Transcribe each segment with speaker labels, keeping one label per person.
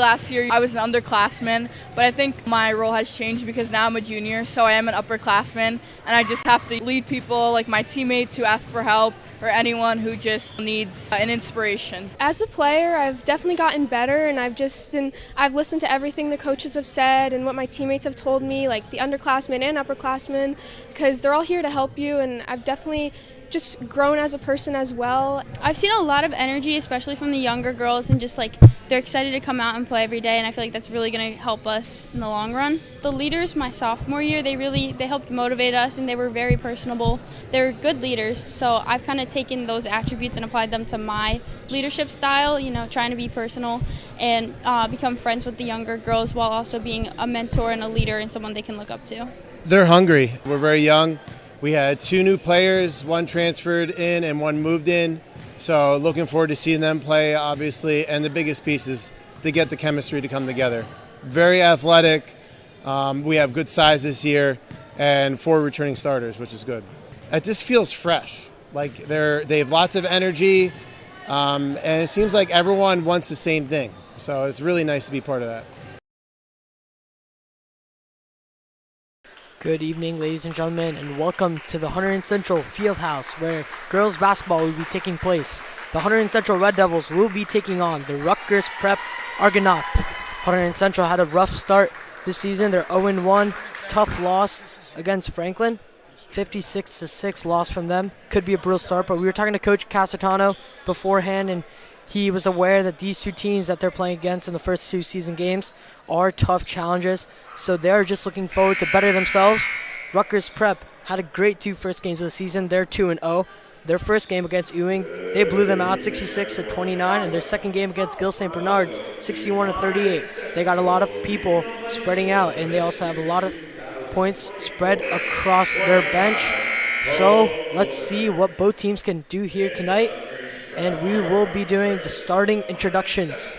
Speaker 1: Last year I was an underclassman, but I think my role has changed because now I'm a junior, so I am an upperclassman, and I just have to lead people like my teammates who ask for help or anyone who just needs an inspiration.
Speaker 2: As a player, I've definitely gotten better, and I've listened to everything the coaches have said and what my teammates have told me, like the underclassmen and upperclassmen, because they're all here to help you, and I've definitely just grown as a person as well.
Speaker 3: I've seen a lot of energy, especially from the younger girls, and just like they're excited to come out and play every day, and I feel like that's really going to help us in the long run. The leaders my sophomore year, they helped motivate us, and they were very personable. They're good leaders, so I've kind of taken those attributes and applied them to my leadership style, trying to be personal and become friends with the younger girls while also being a mentor and a leader and someone they can look up to.
Speaker 4: They're hungry. We're very young. We had 2 new players, 1 transferred in and 1 moved in. So looking forward to seeing them play, obviously. And the biggest piece is to get the chemistry to come together. Very athletic. We have good size this year and 4 returning starters, which is good. It just feels fresh. Like they have lots of energy, and it seems like everyone wants the same thing. So it's really nice to be part of that.
Speaker 5: Good evening, ladies and gentlemen, and welcome to the Hunterdon Central Fieldhouse, where girls basketball will be taking place. The Hunterdon Central Red Devils will be taking on the Rutgers Prep Argonauts. Hunterdon Central had a rough start this season. They're 0-1, tough loss against Franklin. 56-6 loss from them. Could be a brutal start, but we were talking to Coach Casatano beforehand, and he was aware that these 2 teams that they're playing against in the first 2 season games are tough challenges, so they're just looking forward to better themselves. Rutgers Prep had a great 2 first games of the season. They're 2-0. Their first game against Ewing, they blew them out 66-29, and their second game against Gill St. Bernard's, 61-38. They got a lot of people spreading out, and they also have a lot of points spread across their bench. So let's see what both teams can do here tonight. And we will be doing the starting introductions.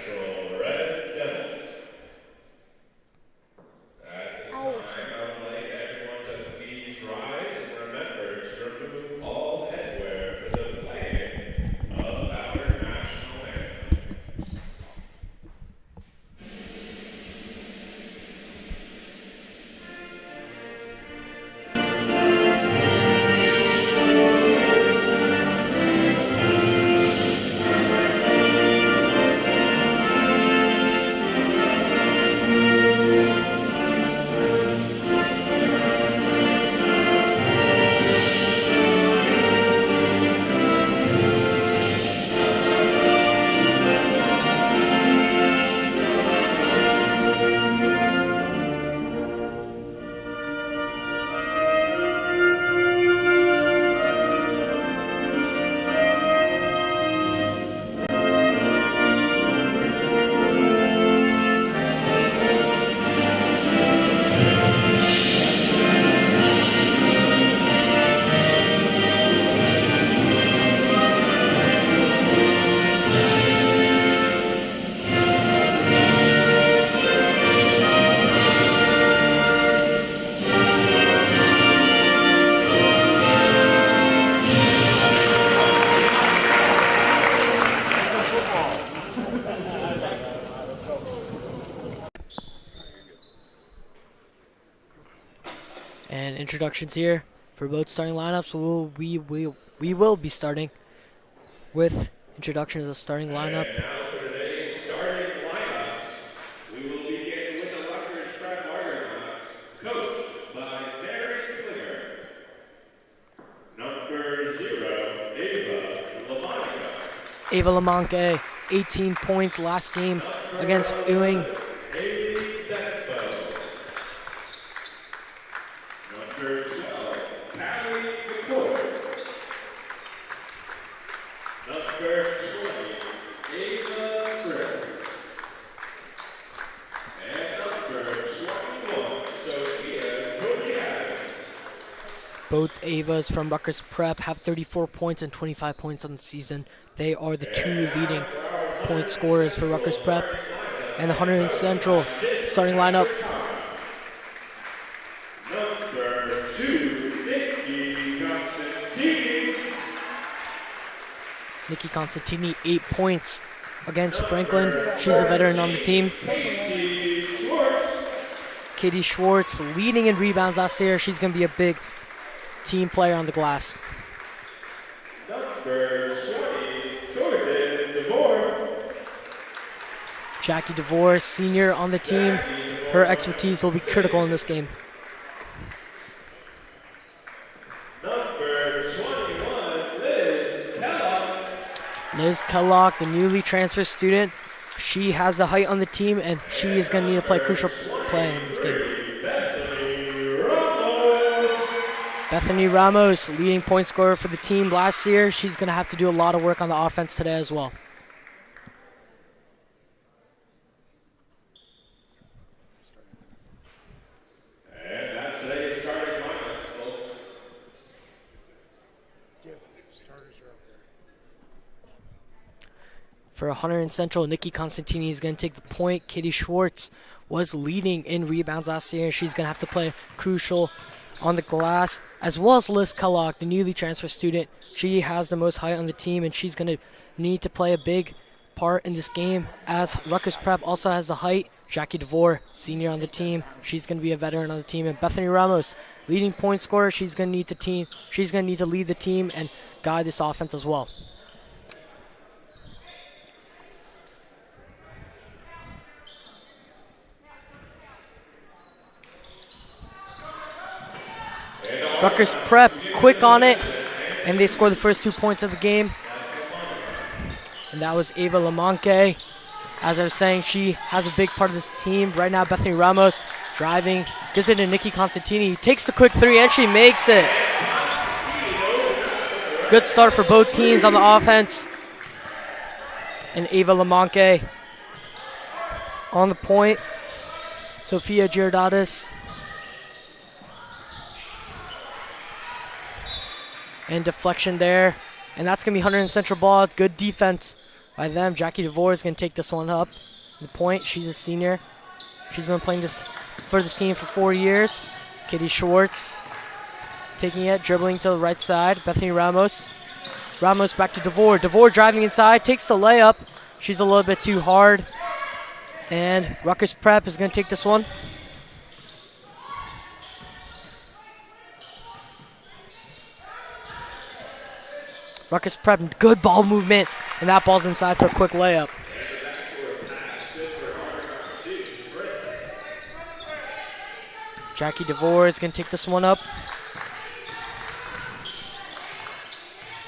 Speaker 5: And introductions here for both starting lineups. We will be starting with introductions of starting lineup.
Speaker 6: And now for today's starting lineups, we will begin with the Rutgers Prep Argonauts, coached by Mary Klinger. Number 0, Ava Lamonica.
Speaker 5: Ava Lamonque, 18 points last game against Ewing.
Speaker 6: Number 12, Callie McCoy. Number 20, Ava Griffin. And number 21, Sophia Kodiak.
Speaker 5: Both Avas from Rutgers Prep have 34 points and 25 points on the season. They are the 2 leading point scorers for Rutgers Prep. And the Hunterdon Central starting lineup.
Speaker 6: Number 2, Nikki Constantini.
Speaker 5: Nikki Constantini, 8 points against Franklin. She's a veteran on the team. Katie Schwartz leading in rebounds last year. She's going to be a big team player on the glass. Jackie DeVore, senior on the team. Her expertise will be critical in this game. Liz Kellogg, the newly transferred student. She has the height on the team, and she is going to need to play a crucial play in this game. Bethany Ramos, leading point scorer for the team last year. She's going to have to do a lot of work on the offense today as well.
Speaker 6: And that's today's starting lineups, folks.
Speaker 5: For Hunterdon Central, Nikki Constantini is going to take the point. Katie Schwartz was leading in rebounds last year. She's going to have to play crucial on the glass, as well as Liz Kellogg, the newly transferred student. She has the most height on the team, and she's going to need to play a big part in this game, as Rutgers Prep also has the height. Jackie DeVore, senior on the team. She's going to be a veteran on the team. And Bethany Ramos, leading point scorer. She's going to need to lead the team and guide this offense as well. Rutgers Prep quick on it, and they score the first 2 points of the game. And that was Ava Lamanque. As I was saying, she has a big part of this team. Right now, Bethany Ramos driving, gives it to Nikki Constantini. Takes the quick three, and she makes it. Good start for both teams on the offense. And Ava Lamanque on the point. Sophia Giordadis. And deflection there. And that's going to be Hunterdon Central ball. Good defense by them. Jackie DeVore is going to take this one up. The point, she's a senior. She's been playing this for this team for 4 years. Katie Schwartz taking it, dribbling to the right side. Bethany Ramos. Ramos back to DeVore. DeVore driving inside, takes the layup. She's a little bit too hard. And Rutgers Prep is going to take this one. Rutgers Prep, good ball movement, and that ball's inside for a quick layup. Jackie DeVore is going to take this one up.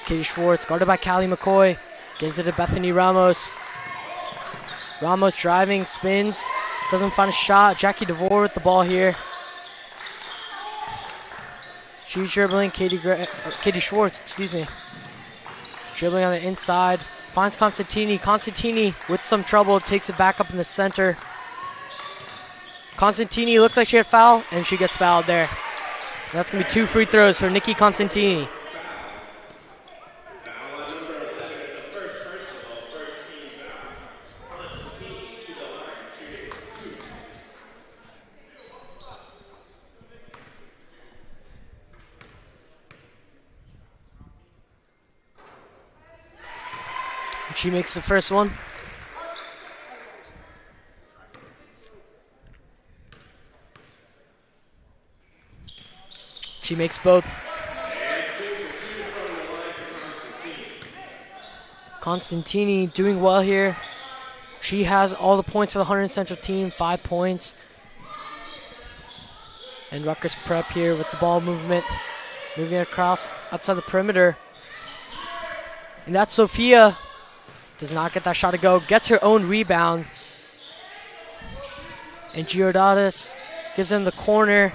Speaker 5: Katie Schwartz, guarded by Callie McCoy, gives it to Bethany Ramos. Ramos driving, spins, doesn't find a shot. Jackie DeVore with the ball here. She's dribbling, Katie Schwartz, excuse me. Dribbling on the inside, finds Constantini. Constantini with some trouble, takes it back up in the center. Constantini looks like she had foul, and she gets fouled there. And that's going to be 2 free throws for Nikki Constantini. She makes the first one. She makes both. Constantini doing well here. She has all the points for the Hunterdon Central team, 5 points. And Rutgers Prep here with the ball movement, moving across outside the perimeter. And that's Sophia. Does not get that shot to go. Gets her own rebound. And Giordadis gives in the corner.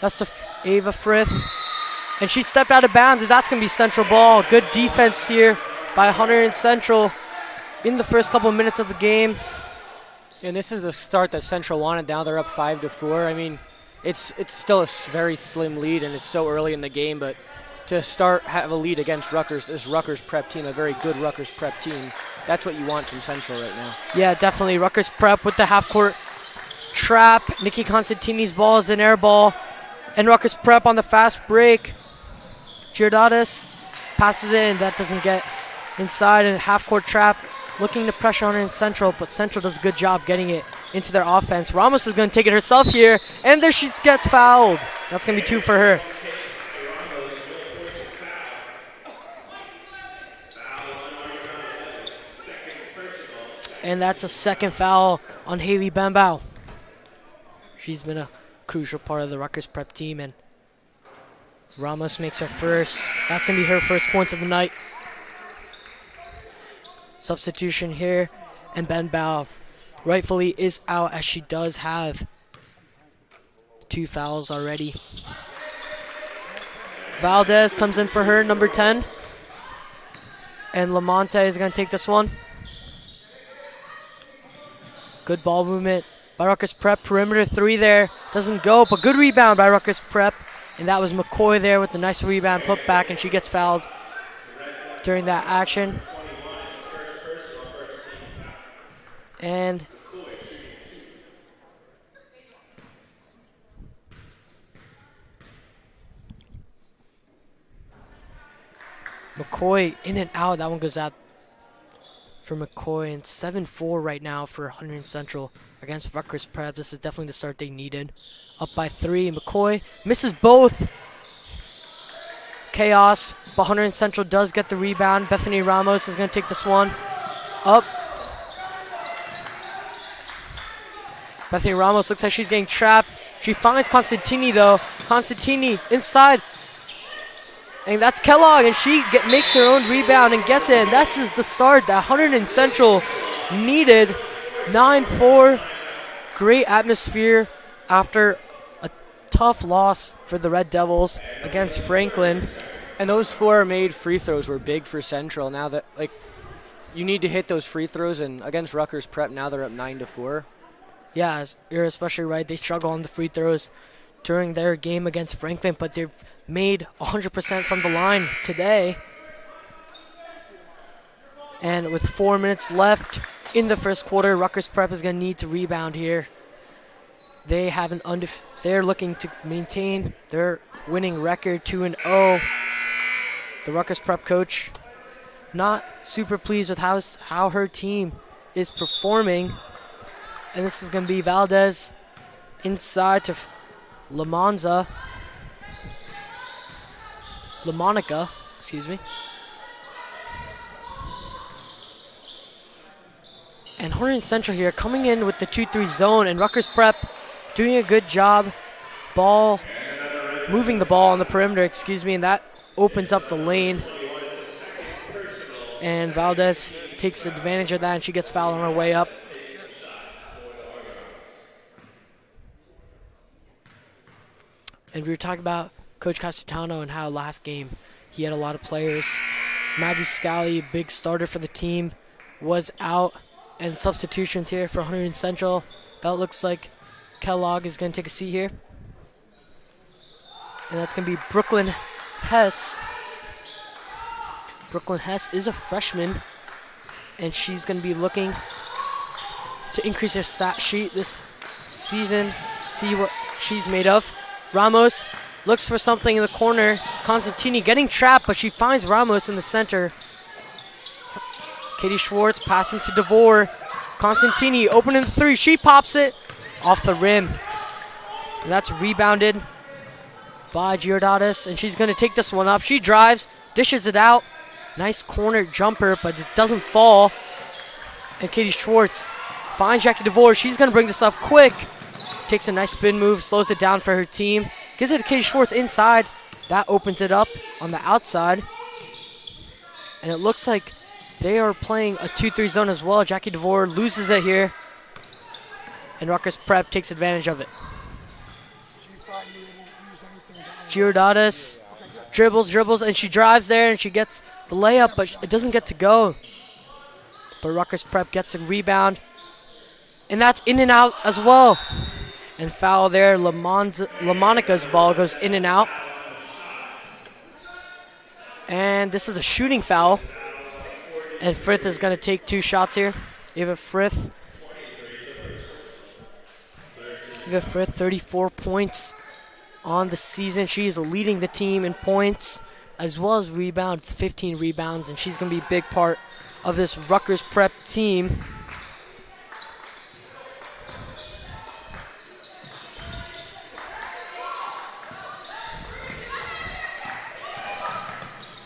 Speaker 5: That's to Ava Frith. And she stepped out of bounds, as that's going to be Central ball. Good defense here by Hunterdon Central in the first couple of minutes of the game.
Speaker 7: And this is the start that Central wanted. Now they're up 5-4. I mean, it's still a very slim lead, and it's so early in the game, but to have a lead against Rutgers, this Rutgers Prep team, a very good Rutgers Prep team, that's what you want from Central right now.
Speaker 5: Yeah, definitely. Rutgers Prep with the half-court trap. Nikki Constantini's ball is an air ball. And Rutgers Prep on the fast break. Giordadis passes it, and that doesn't get inside. And half-court trap looking to pressure on in Central, but Central does a good job getting it into their offense. Ramos is going to take it herself here, and there she gets fouled. That's going to be 2 for her. And that's a second foul on Haley Bambao. She's been a crucial part of the Rutgers prep team, and Ramos makes her first. That's going to be her first points of the night. Substitution here, and Bambao rightfully is out, as she does have 2 fouls already. Valdez comes in for her, number 10. And Lamonte is going to take this one. Good ball movement by Rutgers Prep. Perimeter 3 there. Doesn't go, but good rebound by Rutgers Prep. And that was McCoy there with the nice rebound put back, and she gets fouled during that action. And McCoy in and out. That one goes out for McCoy, and 7-4 right now for Hunterdon Central against Rutgers Prep. This is definitely the start they needed. Up by 3. McCoy misses both. Chaos, but Hunterdon Central does get the rebound. Bethany Ramos is going to take this one. Up. Bethany Ramos looks like she's getting trapped. She finds Constantini though. Constantini inside. And that's Kellogg, and she makes her own rebound and gets it. And this is the start that Hunterdon Central needed. 9-4. Great atmosphere after a tough loss for the Red Devils against Franklin.
Speaker 7: And those 4 made free throws were big for Central. Now that, like, you need to hit those free throws, and against Rutgers Prep, now they're up 9-4.
Speaker 5: Yeah, you're especially right. They struggle on the free throws during their game against Franklin, but they've made 100% from the line today. And with 4 minutes left in the first quarter, Rutgers Prep is going to need to rebound here. They have they're looking to maintain their winning record, 2-0. The Rutgers Prep coach not super pleased with how her team is performing. And this is going to be Valdez inside to LaMonica, excuse me. And Hunterdon Central here coming in with the 2-3 zone, and Rutgers Prep doing a good job moving the ball on the perimeter, excuse me, and that opens up the lane. And Valdez takes advantage of that, and she gets fouled on her way up. And we were talking about Coach Castellano and how last game he had a lot of players. Maggie Scally, big starter for the team, was out. And substitutions here for Hunterdon Central. That looks like Kellogg is going to take a seat here. And that's going to be Brooklyn Hess. Brooklyn Hess is a freshman, and she's going to be looking to increase her stat sheet this season, see what she's made of. Ramos looks for something in the corner. Constantini getting trapped, but she finds Ramos in the center. Katie Schwartz passing to DeVore. Constantini opening the 3. She pops it off the rim. And that's rebounded by Giordatis, and she's going to take this one up. She drives, dishes it out. Nice corner jumper, but it doesn't fall. And Katie Schwartz finds Jackie DeVore. She's going to bring this up quick. Takes a nice spin move, slows it down for her team. Gives it to Katie Schwartz inside. That opens it up on the outside. And it looks like they are playing a 2-3 zone as well. Jackie DeVore loses it here. And Rutgers Prep takes advantage of it. Giordatis dribbles, and she drives there, and she gets the layup, but it doesn't get to go. But Rutgers Prep gets a rebound. And that's in and out as well. And foul there. LaMonica's ball goes in and out. And this is a shooting foul. And Frith is going to take 2 shots here. Eva Frith, 34 points on the season. She is leading the team in points as well as rebounds, 15 rebounds, and she's going to be a big part of this Rutgers Prep team.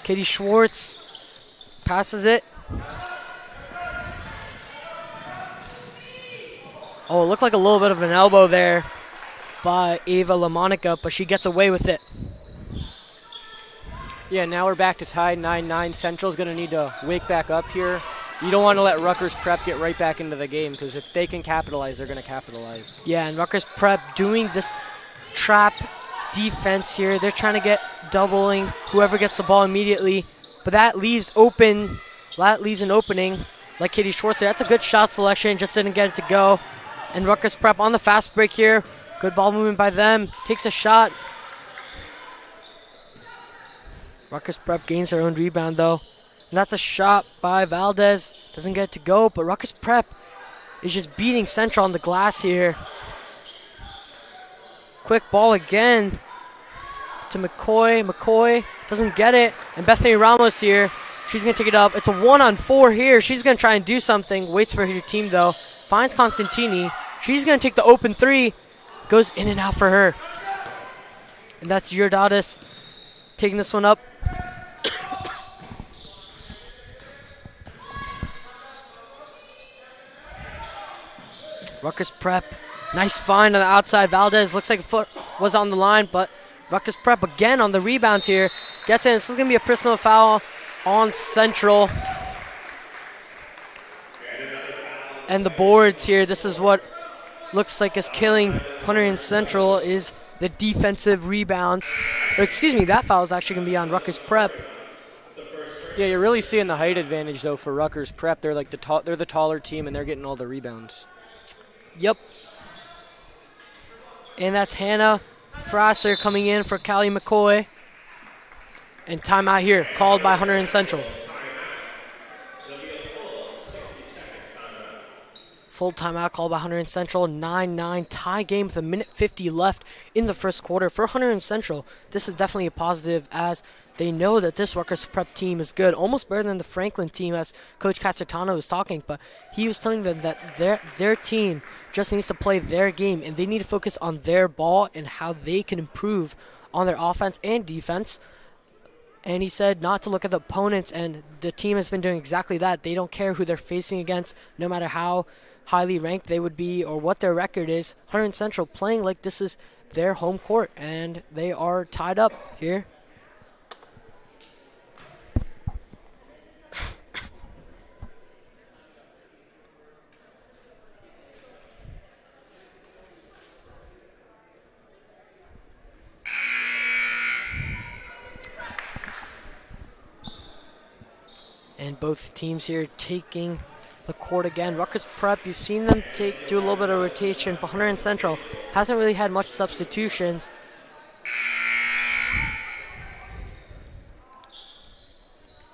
Speaker 5: Katie Schwartz passes it. Oh, it looked like a little bit of an elbow there by Ava LaMonica, but she gets away with it.
Speaker 7: Yeah, now we're back to tied 9-9. Central's going to need to wake back up here. You don't want to let Rutgers Prep get right back into the game, because if they can capitalize, they're going to capitalize.
Speaker 5: Yeah, and Rutgers Prep doing this trap defense here. They're trying to get doubling whoever gets the ball immediately, but that leaves an opening like Katie Schwartz there. That's a good shot selection, just didn't get it to go. And Rutgers Prep on the fast break here. Good ball movement by them. Takes a shot. Rutgers Prep gains their own rebound though. And that's a shot by Valdez. Doesn't get it to go, but Rutgers Prep is just beating Central on the glass here. Quick ball again to McCoy. McCoy doesn't get it. And Bethany Ramos here. She's going to take it up. It's a 1-on-4 here. She's going to try and do something. Waits for her team though. Finds Constantini. She's going to take the open three. Goes in and out for her. And that's Yurdadis taking this one up. Rutgers Prep. Nice find on the outside. Valdez looks like a foot was on the line, but Rutgers Prep again on the rebound here. Gets in. This is going to be a personal foul on Central. And the boards here, this is what looks like is killing Hunterdon Central is the defensive rebounds. Excuse me, that foul is actually going to be on Rutgers Prep.
Speaker 7: Yeah, you're really seeing the height advantage though for Rutgers Prep. They're like they're the taller team and they're getting all the rebounds.
Speaker 5: Yep. And that's Hannah Frasser coming in for Callie McCoy. And timeout here, called by Hunterdon Central. Full timeout called by Hunterdon Central. 9-9 tie game with 1:50 left in the first quarter. For Hunterdon Central, this is definitely a positive as they know that this Rutgers Prep team is good. Almost better than the Franklin team as Coach Castertano was talking. But he was telling them that their team just needs to play their game. And they need to focus on their ball and how they can improve on their offense and defense. And he said not to look at the opponents. And the team has been doing exactly that. They don't care who they're facing against, no matter how highly ranked they would be or what their record is. Hunterdon Central playing like this is their home court, and they are tied up here. And both teams here taking the court again. Rutgers Prep, you've seen them do a little bit of rotation, but Hunterdon Central hasn't really had much substitutions.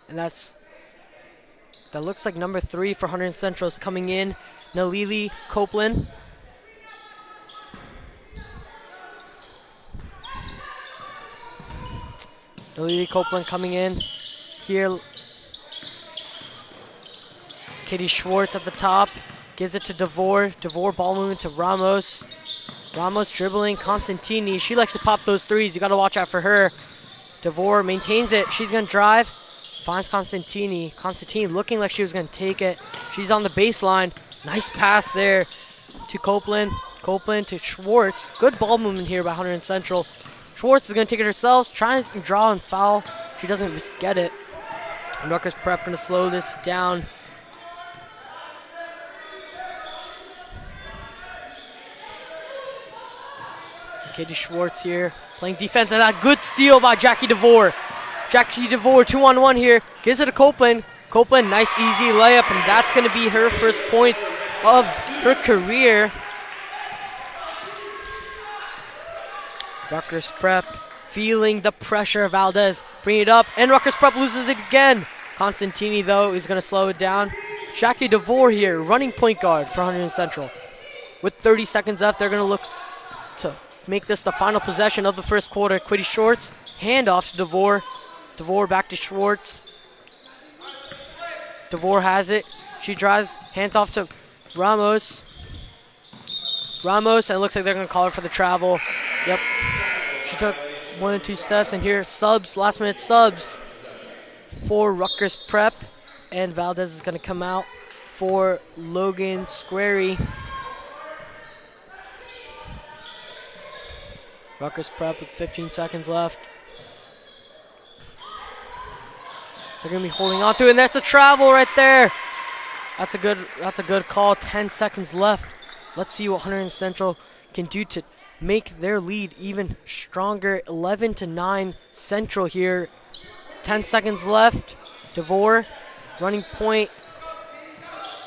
Speaker 5: And that looks like number 3 for Hunterdon Central is coming in, Nalili Copeland. Nalili Copeland coming in here. Katie Schwartz at the top, gives it to DeVore. DeVore ball movement to Ramos. Ramos dribbling, Constantini. She likes to pop those threes. You got to watch out for her. DeVore maintains it. She's going to drive. Finds Constantini. Constantini looking like she was going to take it. She's on the baseline. Nice pass there to Copeland. Copeland to Schwartz. Good ball movement here by Hunterdon Central. Schwartz is going to take it herself, trying to draw and foul. She doesn't just get it. And Rutgers Prep going to slow this down. Katie Schwartz here playing defense, and a good steal by Jackie DeVore. Jackie DeVore 2-on-1 here, gives it to Copeland. Copeland, nice easy layup, and that's going to be her first points of her career. Rutgers Prep feeling the pressure. Valdez bring it up, and Rutgers Prep loses it again. Constantini, though, is going to slow it down. Jackie DeVore here, running point guard for Hunterdon Central. With 30 seconds left, they're going to look to make this the final possession of the first quarter. Katie Schwartz, handoff to DeVore. DeVore back to Schwartz. DeVore has it. She drives, hands off to Ramos. And it looks like they're going to call her for the travel. Yep. She took 1 and 2 steps, and here subs, last minute subs for Rutgers Prep. And Valdez is going to come out for Logan Squarey. Rutgers Prep with 15 seconds left. They're going to be holding on to it, and that's a travel right there. That's a good call. 10 seconds left. Let's see what Hunterdon Central can do to make their lead even stronger. 11-9 Central here. 10 seconds left. DeVore running point.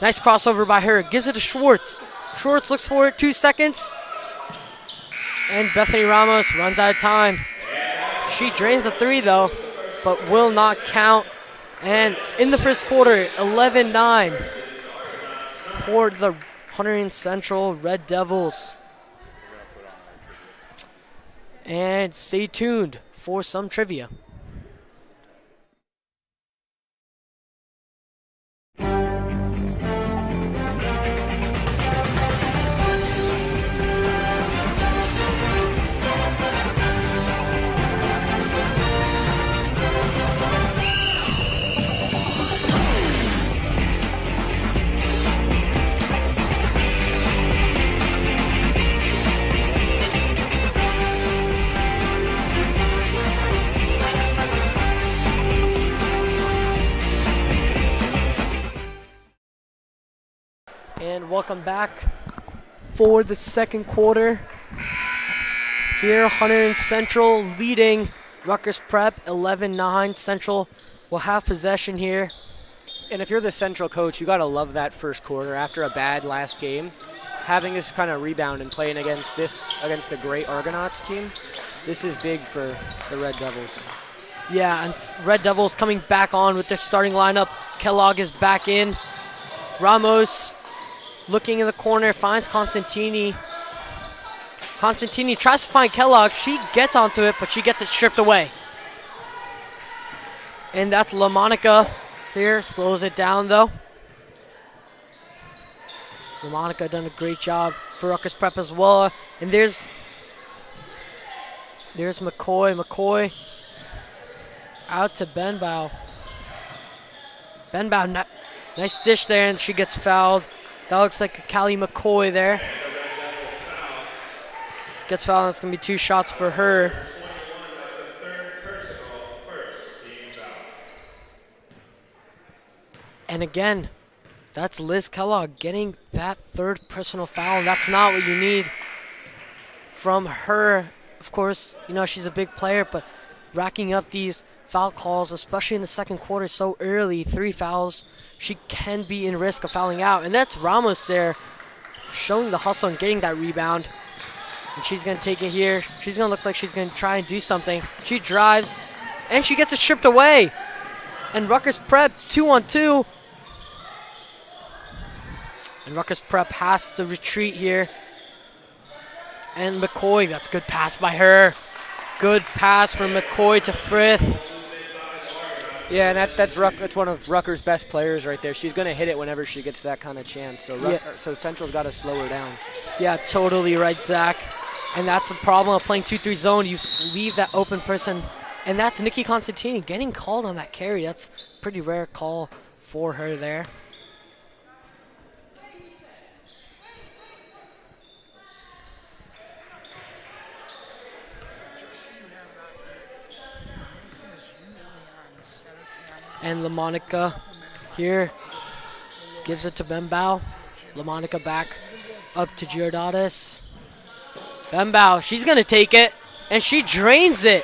Speaker 5: Nice crossover by her. Gives it to Schwartz. Schwartz looks for it. 2 seconds. And Bethany Ramos runs out of time. She drains the 3 though, but will not count. And in the first quarter, 11-9 for the Hunterdon Central Red Devils. And stay tuned for some trivia. And welcome back for the second quarter. Here, Hunterdon Central leading Rutgers Prep 11-9. Central will have possession here.
Speaker 7: And if you're the Central coach, you got to love that first quarter after a bad last game. Having this kind of rebound and playing against a great Argonauts team, this is big for the Red Devils.
Speaker 5: Yeah, and Red Devils coming back on with their starting lineup. Kellogg is back in. Ramos looking in the corner, finds Constantini. Constantini tries to find Kellogg. She gets onto it, but she gets it stripped away. And that's LaMonica here. Slows it down, though. LaMonica done a great job for Rutgers Prep as well. And there's McCoy. McCoy out to Benbow. Benbow, nice dish there, and she gets fouled. That looks like Callie McCoy there. Gets fouled, and it's going to be 2 shots for her. And again, that's Liz Kellogg getting that 3rd personal foul, and that's not what you need from her. Of course, you know, she's a big player, but racking up these foul calls, especially in the second quarter so early, 3 fouls, she can be in risk of fouling out. And that's Ramos there showing the hustle and getting that rebound. And she's going to take it here. She's going to look like she's going to try and do something. She drives, and she gets it stripped away. And Rutgers Prep 2-on-2. And Rutgers Prep has to retreat here. And McCoy, that's a good pass by her. Good pass from McCoy to Frith.
Speaker 7: Yeah, and that's one of Rutgers' best players right there. She's going to hit it whenever she gets that kind of chance. So, so Central's got to slow her down. Yeah,
Speaker 5: totally right, Zach. And that's the problem of playing 2-3 zone. You leave that open person. And that's Nikki Constantini getting called on that carry. That's a pretty rare call for her there. And LaMonica here gives it to Benbow. LaMonica back up to Giordadis. Benbow, she's going to take it, and she drains it.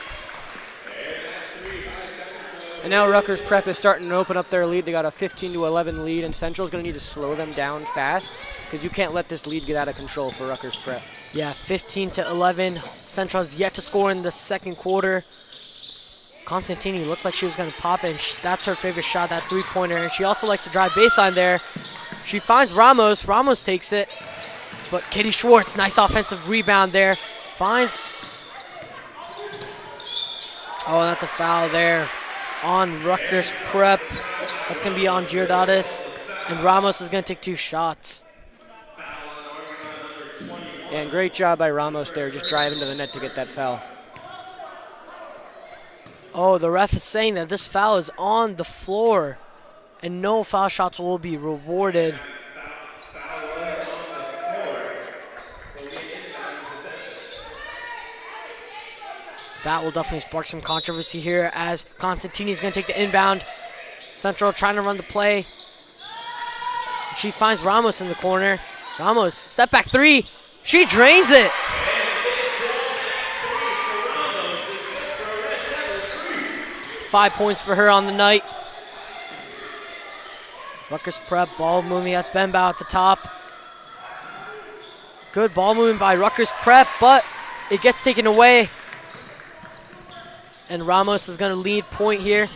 Speaker 7: And now Rutgers Prep is starting to open up their lead. They got a 15-11 lead, and Central's going to need to slow them down fast because you can't let this lead get out of control for Rutgers Prep.
Speaker 5: Yeah, 15-11. Central's yet to score in the second quarter. Constantini looked like she was going to pop it, and that's her favorite shot, that 3-pointer. And she also likes to drive baseline there. She finds Ramos. Ramos takes it. But Katie Schwartz, nice offensive rebound there. Finds. Oh, that's a foul there on Rutgers Prep. That's going to be on Giordadis, and Ramos is going to take 2 shots.
Speaker 7: And great job by Ramos there, just driving to the net to get that foul.
Speaker 5: Oh, the ref is saying that this foul is on the floor, and no foul shots will be rewarded. That will definitely spark some controversy here as Constantini is going to take the inbound. Central trying to run the play. She finds Ramos in the corner. Ramos, step back 3. She drains it. Five points for her on the night. Rutgers Prep, ball moving. That's Benbow at the top. Good ball moving by Rutgers Prep, but it gets taken away. And Ramos is going to lead point here.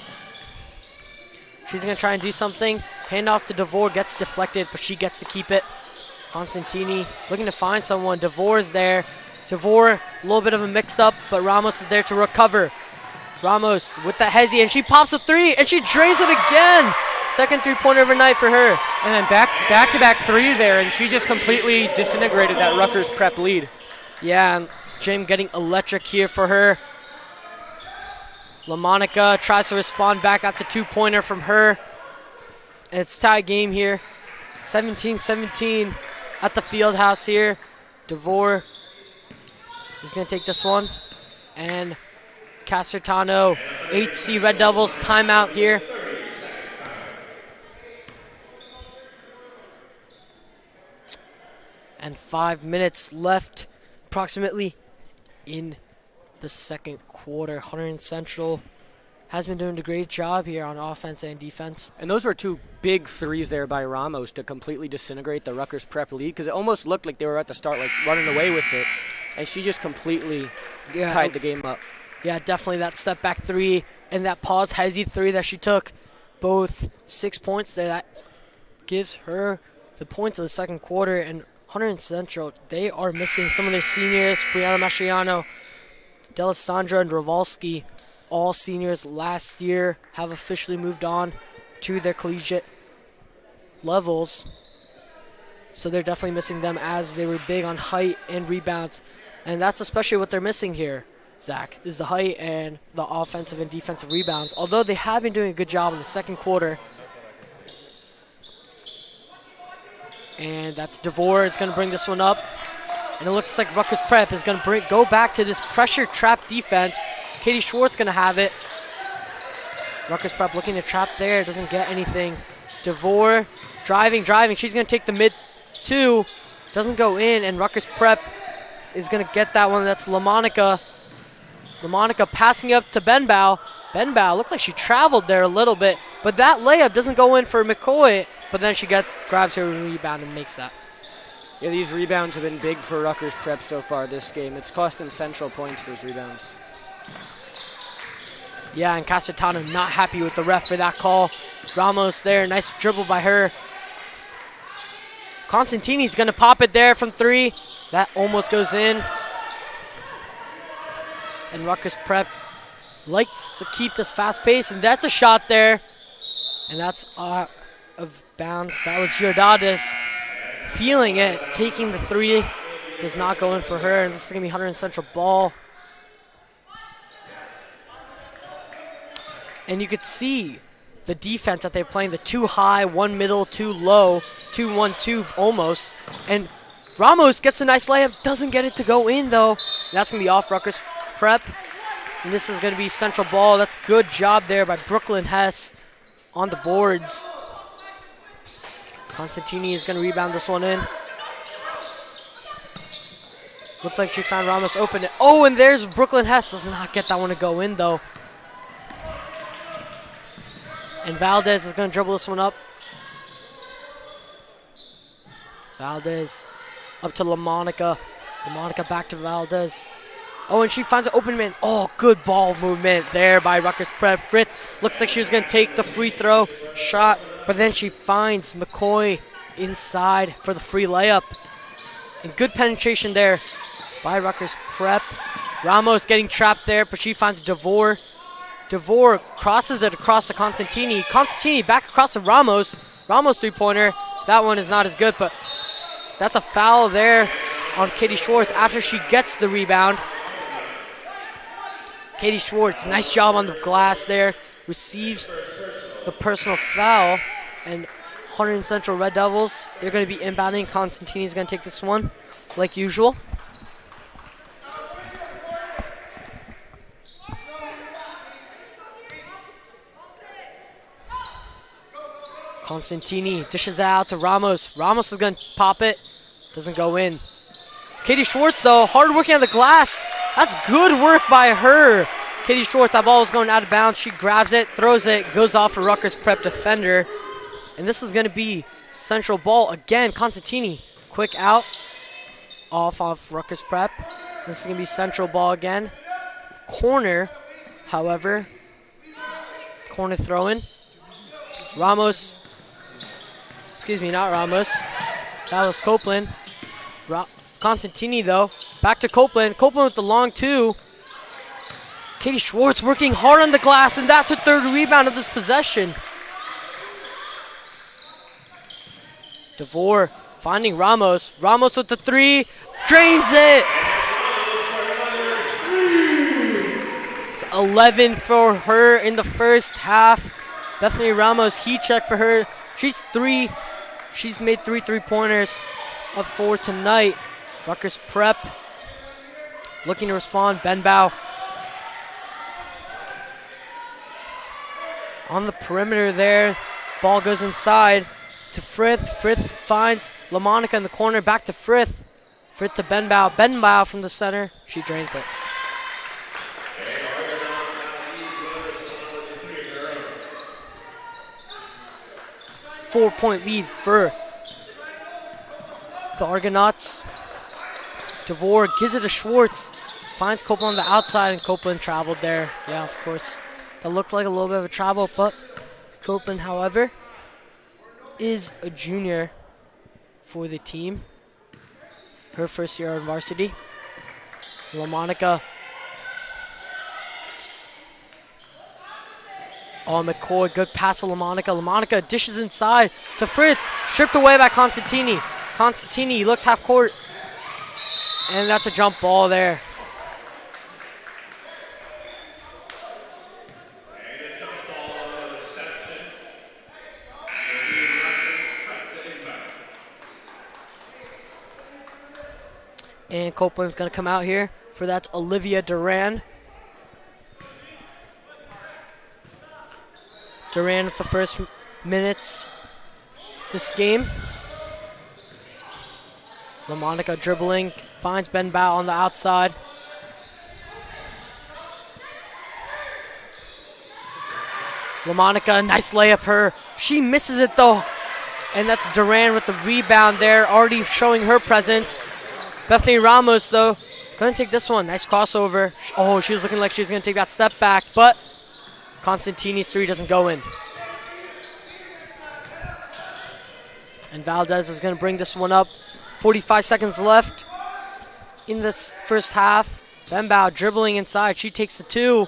Speaker 5: She's going to try and do something. Handoff to DeVore, gets deflected, but she gets to keep it. Constantini looking to find someone. DeVore is there. DeVore, a little bit of a mix-up, but Ramos is there to recover. Ramos with that hezzy, and she pops a 3, and she drains it again. Second 3-pointer of her night for her.
Speaker 7: And then back-to-back 3 there, and she just completely disintegrated that Rutgers Prep lead.
Speaker 5: Yeah, and Jim getting electric here for her. LaMonica tries to respond back. That's a 2-pointer from her. And it's a tie game here. 17-17 at the field house here. DeVore is going to take this one. And Casertano, 8C Red Devils, timeout here. And 5 minutes left approximately in the second quarter. Hunterdon Central has been doing a great job here on offense and defense.
Speaker 7: And those were 2 big 3s there by Ramos to completely disintegrate the Rutgers Prep lead, because it almost looked like they were at the start, like running away with it. And she just completely tied the game up.
Speaker 5: Yeah, definitely that step back 3 and that pause hezzy 3 that she took. Both 6 points there. That gives her the points of the second quarter. And Hunterdon Central, they are missing some of their seniors. Brianna Mastriano, D'Alessandro, and Rovalski, all seniors last year, have officially moved on to their collegiate levels. So they're definitely missing them, as they were big on height and rebounds. And that's especially what they're missing here, Zach, is the height and the offensive and defensive rebounds. Although they have been doing a good job in the second quarter. And that's DeVore is going to bring this one up. And it looks like Rutgers Prep is going to go back to this pressure trap defense. Katie Schwartz going to have it. Rutgers Prep looking to trap there. Doesn't get anything. DeVore driving. She's going to take the mid 2. Doesn't go in. And Rutgers Prep is going to get that one. That's LaMonica. LaMonica passing up to Benbow. Benbow looked like she traveled there a little bit. But that layup doesn't go in for McCoy. But then she grabs her rebound and makes that.
Speaker 7: Yeah, these rebounds have been big for Rutgers Prep so far this game. It's costing Central points, those rebounds.
Speaker 5: Yeah, and Casertano not happy with the ref for that call. Ramos there, nice dribble by her. Constantini's going to pop it there from 3. That almost goes in. And Rutgers Prep likes to keep this fast pace, and that's a shot there. And that's of bounds. That was Giordadis feeling it, taking the 3. Does not go in for her, and this is going to be Hunterdon Central ball. And you could see the defense that they're playing, the 2 high, 1 middle, 2 low, 2-1-2 almost. And Ramos gets a nice layup, doesn't get it to go in though. That's going to be off Rutgers Prep. And this is going to be Central ball. That's good job there by Brooklyn Hess on the boards. Constantini is going to rebound this one in. Looked like she found Ramos open. Oh, and there's Brooklyn Hess. Does not get that one to go in though. And Valdez is going to dribble this one up. Valdez up to LaMonica. LaMonica back to Valdez. Oh, and she finds an open man. Oh, good ball movement there by Rutgers Prep. Frith looks like she was going to take the free throw shot, but then she finds McCoy inside for the free layup. And good penetration there by Rutgers Prep. Ramos getting trapped there, but she finds DeVore. DeVore crosses it across to Constantini. Constantini back across to Ramos. Ramos three-pointer. That one is not as good, but that's a foul there on Katie Schwartz after she gets the rebound. Katie Schwartz, nice job on the glass there. Receives the personal foul. And Hunterdon Central Red Devils, they're going to be inbounding. Constantini is going to take this one like usual. Constantini dishes out to Ramos. Ramos is going to pop it. Doesn't go in. Katie Schwartz, though, hard working on the glass. That's good work by her. Katie Schwartz, that ball was going out of bounds. She grabs it, throws it, goes off a Rutgers Prep defender. And this is going to be Central ball again. Constantini, quick out. Off Rutgers Prep. This is going to be Central ball again. Corner, however. Corner throw-in. Ramos. Excuse me, not Ramos. That was Copeland. Constantini, though. Back to Copeland. Copeland with the long two. Katie Schwartz working hard on the glass, and that's her third rebound of this possession. DeVore finding Ramos. Ramos with the three. Drains it! It's 11 for her in the first half. Bethany Ramos, heat check for her. She's made three three-pointers of 4 tonight. Rutgers Prep looking to respond. Benbow on the perimeter there. Ball goes inside to Frith. Frith finds LaMonica in the corner. Back to Frith. Frith to Benbow. Benbow from the center. She drains it. Four-point lead for the Argonauts. DeVore gives it to Schwartz. Finds Copeland on the outside, and Copeland traveled there. Yeah, of course. That looked like a little bit of a travel, but Copeland, however, is a junior for the team. Her first year on varsity. LaMonica. Oh, McCoy, good pass to LaMonica. LaMonica dishes inside to Frith. Stripped away by Constantini. Constantini looks half court. And that's a jump ball there. And Copeland's going to come out here. For that's Olivia Duran. Duran with the first minutes this game. LaMonica dribbling, finds Benbow on the outside. LaMonica, nice layup her. She misses it though. And that's Duran with the rebound there, already showing her presence. Bethany Ramos though, gonna take this one. Nice crossover. Oh, she was looking like she was gonna take that step back, but Constantini's three doesn't go in. And Valdez is going to bring this one up. 45 seconds left in this first half. Benbow dribbling inside. She takes the two.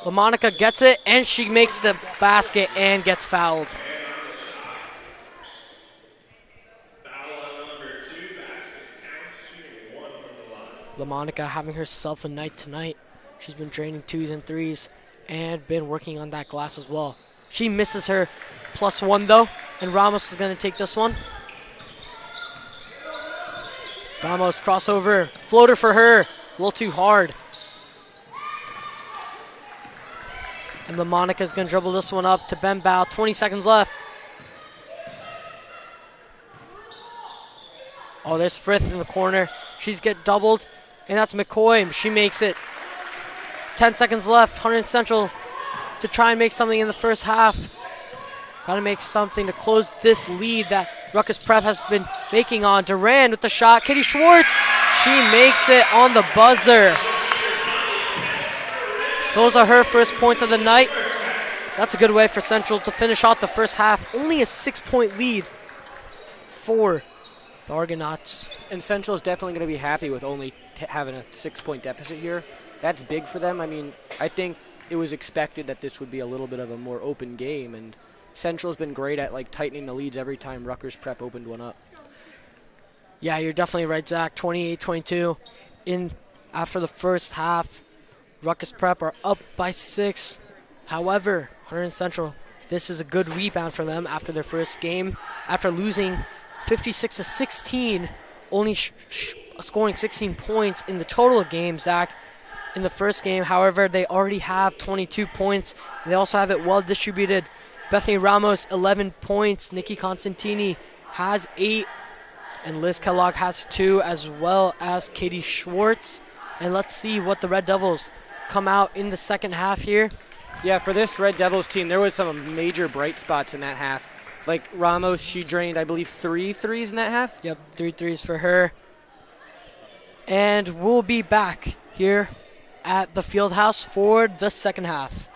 Speaker 5: LaMonica gets it, and she makes the basket and gets fouled. LaMonica having herself a night tonight. She's been draining twos and threes and been working on that glass as well. She misses her +1 though, and Ramos is going to take this one. Ramos crossover, floater for her, a little too hard. And LaMonica is going to dribble this one up to Benbow. 20 seconds left. Oh, there's Frith in the corner. She's get doubled. And that's McCoy. She makes it. 10 seconds left. Hunterdon Central to try and make something in the first half. Got to make something to close this lead that Rutgers Prep has been making on. Duran with the shot. Katie Schwartz. She makes it on the buzzer. Those are her first points of the night. That's a good way for Central to finish off the first half. Only a 6-point lead for the Argonauts.
Speaker 7: And Central's definitely going to be happy with only having a 6-point deficit here. That's big for them. I mean, I think it was expected that this would be a little bit of a more open game, and Central's been great at like tightening the leads every time Rutgers Prep opened one up.
Speaker 5: Yeah, you're definitely right, Zach. 28-22 in after the first half. Rutgers Prep are up by 6. However, Hunterdon Central, this is a good rebound for them after their first game. After losing 56-16, only scoring 16 points in the total game, Zach, in the first game. However, they already have 22 points. They also have it well distributed. Bethany Ramos, 11 points. Nikki Constantini has 8. And Liz Kellogg has 2, as well as Katie Schwartz. And let's see what the Red Devils come out in the second half here.
Speaker 7: Yeah, for this Red Devils team, there was some major bright spots in that half. Like Ramos, she drained, I believe, 3 threes in that half.
Speaker 5: Yep, 3 threes for her. And we'll be back here at the Fieldhouse for the second half.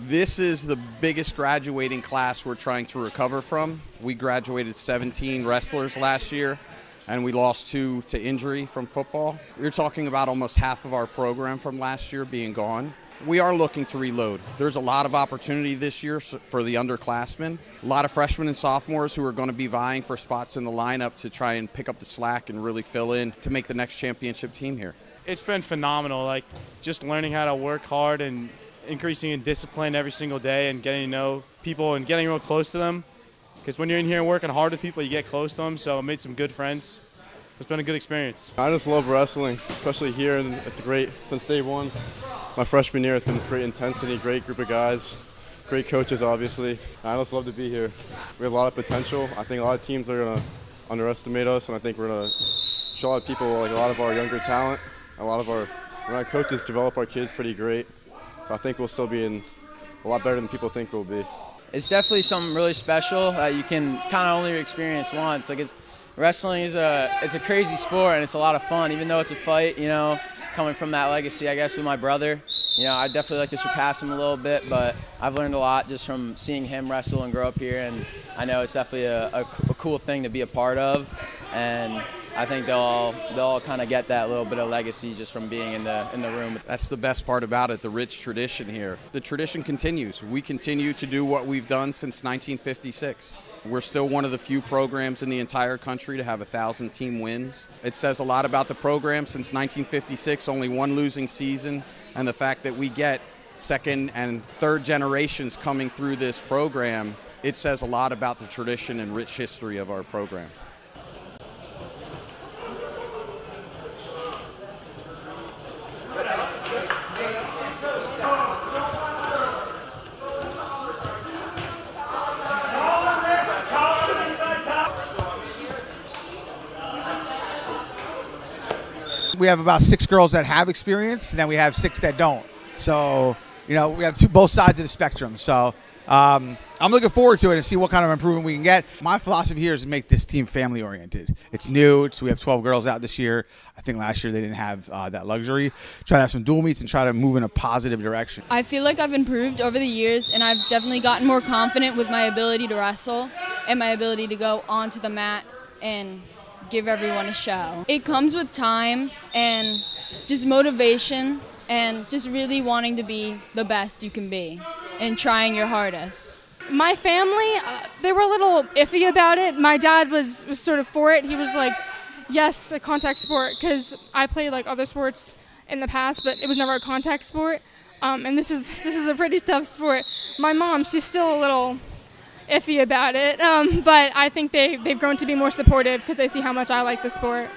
Speaker 8: This is the biggest graduating class we're trying to recover from. We graduated 17 wrestlers last year, and we lost 2 to injury from football. You're talking about almost half of our program from last year being gone. We are looking to reload. There's a lot of opportunity this year for the underclassmen. A lot of freshmen and sophomores who are going to be vying for spots in the lineup to try and pick up the slack and really fill in to make the next championship team here.
Speaker 9: It's been phenomenal, like just learning how to work hard and increasing in discipline every single day and getting to know people and getting real close to them. Because when you're in here and working hard with people, you get close to them. So I made some good friends. It's been a good experience.
Speaker 10: I just love wrestling, especially here, and it's great since day one. My freshman year, it's been this great intensity, great group of guys, great coaches, obviously. I just love to be here. We have a lot of potential. I think a lot of teams are going to underestimate us, and I think we're going to show a lot of people, like a lot of our younger talent. A lot of our coaches develop our kids pretty great. I think we'll still be in a lot better than people think we'll be.
Speaker 11: It's definitely something really special that you can kind of only experience once. Like wrestling is it's a crazy sport and it's a lot of fun, even though it's a fight. You know, coming from that legacy, I guess, with my brother. You know, I'd definitely like to surpass him a little bit, but I've learned a lot just from seeing him wrestle and grow up here, and I know it's definitely a cool thing to be a part of, and I think they'll all kind of get that little bit of legacy just from being in the room.
Speaker 8: That's the best part about it, the rich tradition here. The tradition continues. We continue to do what we've done since 1956. We're still one of the few programs in the entire country to have 1,000 team wins. It says a lot about the program. Since 1956, only one losing season, and the fact that we get second and third generations coming through this program, it says a lot about the tradition and rich history of our program.
Speaker 12: We have about 6 girls that have experience, and then we have 6 that don't. So, you know, we have both sides of the spectrum. So I'm looking forward to it and see what kind of improvement we can get. My philosophy here is to make this team family-oriented. It's new, so we have 12 girls out this year. I think last year they didn't have that luxury. Try to have some dual meets and try to move in a positive direction.
Speaker 1: I feel like I've improved over the years, and I've definitely gotten more confident with my ability to wrestle and my ability to go onto the mat and give everyone a show. It comes with time and just motivation and just really wanting to be the best you can be and trying your hardest.
Speaker 2: My family, they were a little iffy about it. My dad was sort of for it. He was like, yes, a contact sport, because I played like other sports in the past, but it was never a contact sport. And this is a pretty tough sport. My mom, she's still a little iffy about it, but I think they've grown to be more supportive because they see how much I like the sport.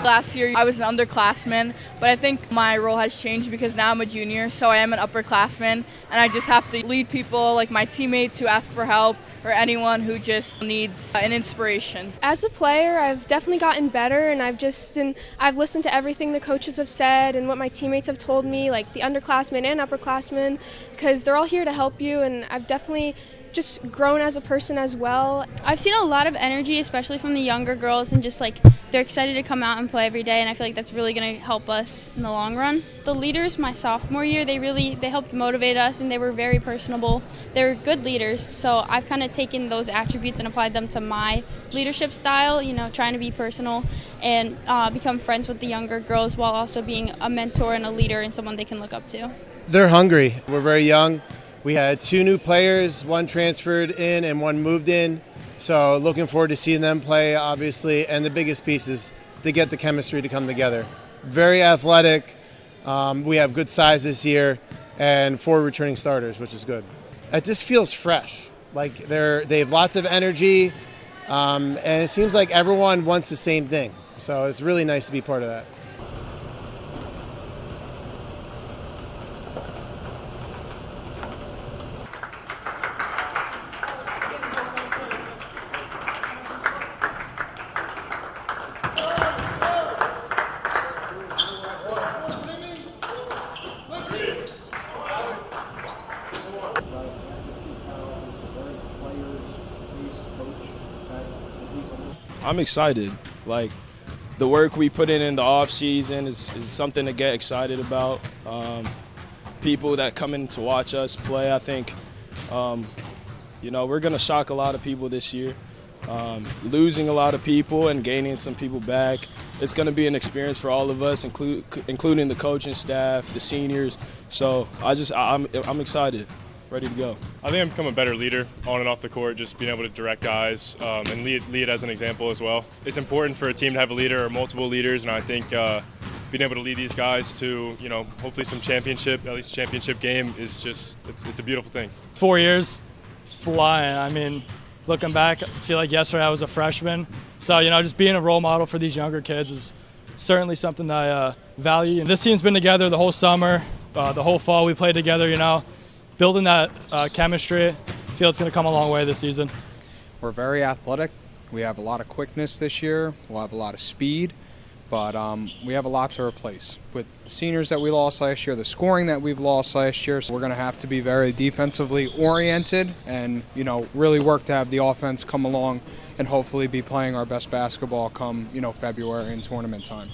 Speaker 1: Last year I was an underclassman, but I think my role has changed because now I'm a junior, so I am an upperclassman, and I just have to lead people like my teammates who ask for help or anyone who just needs an inspiration.
Speaker 2: As a player, I've definitely gotten better, and I've listened to everything the coaches have said and what my teammates have told me, like the underclassmen and upperclassmen, because they're all here to help you, and I've definitely just grown as a person as well.
Speaker 3: I've seen a lot of energy, especially from the younger girls, and just like they're excited to come out and play every day, and I feel like that's really going to help us in the long run. The leaders my sophomore year, they helped motivate us, and they were very personable. They're good leaders, so I've kind of taken those attributes and applied them to my leadership style, trying to be personal and become friends with the younger girls while also being a mentor and a leader and someone they can look up to.
Speaker 4: They're hungry. We're very young. We had 2 new players, 1 transferred in and 1 moved in. So looking forward to seeing them play, obviously. And the biggest piece is to get the chemistry to come together. Very athletic. We have good size this year and 4 returning starters, which is good. It just feels fresh. Like they have lots of energy, and it seems like everyone wants the same thing. So it's really nice to be part of that.
Speaker 13: I'm excited. Like, the work we put in the off season is something to get excited about. People that come in to watch us play, I think, we're going to shock a lot of people this year. Losing a lot of people and gaining some people back. It's going to be an experience for all of us, including the coaching staff, the seniors. So I'm excited. Ready to go.
Speaker 14: I think I've become a better leader on and off the court, just being able to direct guys and lead as an example as well. It's important for a team to have a leader or multiple leaders, and I think being able to lead these guys to, hopefully some championship, at least a championship game, is just, it's a beautiful thing.
Speaker 15: 4 years flying. I mean, looking back, I feel like yesterday I was a freshman. So, just being a role model for these younger kids is certainly something that I value. And this team's been together the whole summer, the whole fall we played together, Building that chemistry, I feel it's going to come a long way this season.
Speaker 16: We're very athletic. We have a lot of quickness this year. We'll have a lot of speed, but we have a lot to replace. With the seniors that we lost last year, the scoring that we've lost last year, so we're going to have to be very defensively oriented and, really work to have the offense come along and hopefully be playing our best basketball come, February and tournament time.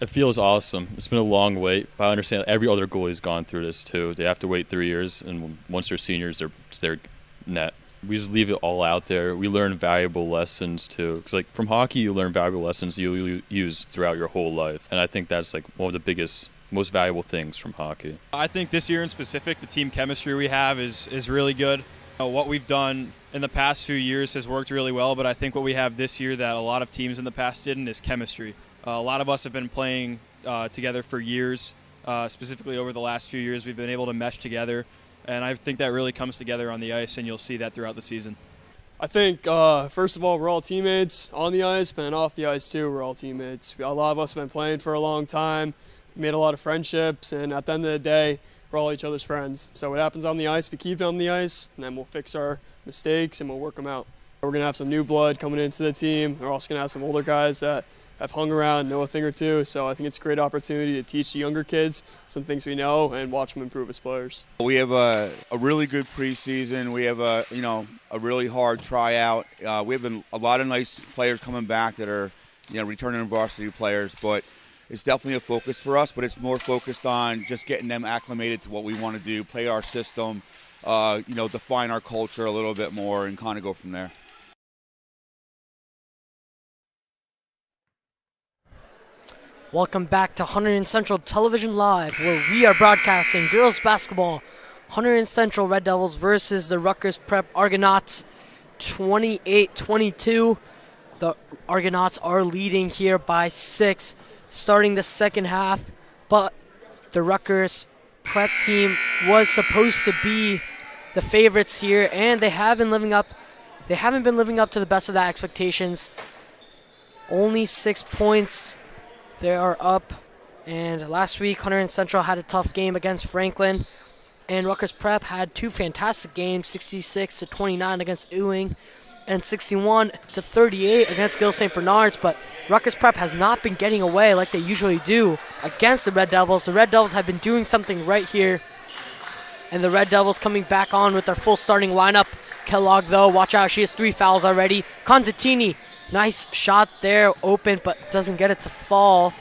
Speaker 17: It feels awesome. It's been a long wait, but I understand every other goalie's gone through this too. They have to wait 3 years, and once they're seniors, it's their net. We just leave it all out there. We learn valuable lessons too. Because from hockey, you learn valuable lessons you'll use throughout your whole life, and I think that's one of the biggest, most valuable things from hockey.
Speaker 18: I think this year in specific, the team chemistry we have is really good. What we've done in the past few years has worked really well, but I think what we have this year that a lot of teams in the past didn't is chemistry. A lot of us have been playing together for years, specifically over the last few years. We've been able to mesh together, and I think that really comes together on the ice, and you'll see that throughout the season.
Speaker 19: I think, first of all, we're all teammates on the ice, but off the ice too, we're all teammates. A lot of us have been playing for a long time, made a lot of friendships, and at the end of the day, we're all each other's friends. So what happens on the ice, we keep it on the ice, and then we'll fix our mistakes and we'll work them out. We're going to have some new blood coming into the team. We're also going to have some older guys that have hung around, know a thing or two, so I think it's a great opportunity to teach the younger kids some things we know and watch them improve as players.
Speaker 20: We have a really good preseason. We have a really hard tryout. We have a lot of nice players coming back that are returning varsity players, but it's definitely a focus for us. But it's more focused on just getting them acclimated to what we want to do, play our system, define our culture a little bit more, and kind of go from there.
Speaker 5: Welcome back to Hunterdon Central Television Live, where we are broadcasting girls basketball. Hunterdon Central Red Devils versus the Rutgers Prep Argonauts, 28-22. The Argonauts are leading here by 6, starting the second half, but the Rutgers prep team was supposed to be the favorites here, and they haven't been living up to the best of that expectations. Only 6 points they are up, and last week Hunterdon Central had a tough game against Franklin, and Rutgers Prep had 2 fantastic games, 66-29 against Ewing and 61-38 against Gill St. Bernard's, but Rutgers Prep has not been getting away like they usually do against the Red Devils. The Red Devils have been doing something right here, and the Red Devils coming back on with their full starting lineup. Kellogg, though, watch out, she has 3 fouls already. Constantini, nice shot there, open, but doesn't get it to fall.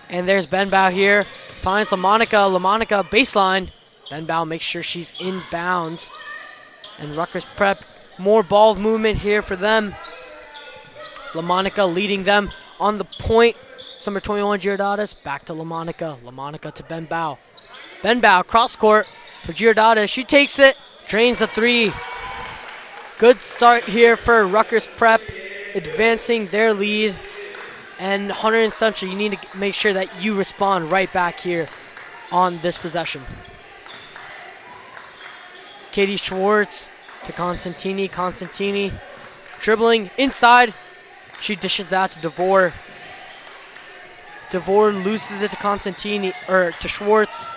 Speaker 5: And there's Benbow here, finds LaMonica. LaMonica baseline. Benbow makes sure she's in bounds. And Rutgers Prep, more ball movement here for them. LaMonica leading them on the point. Number 21, Giordatis, back to LaMonica. LaMonica to Benbow. Benbow, cross court for Giordatis. She takes it, drains the 3. Good start here for Rutgers Prep, advancing their lead. And Hunterdon Central, you need to make sure that you respond right back here on this possession. Katie Schwartz to Constantini. Constantini dribbling inside. She dishes out to DeVore. DeVore loses it to Constantini, or to Schwartz.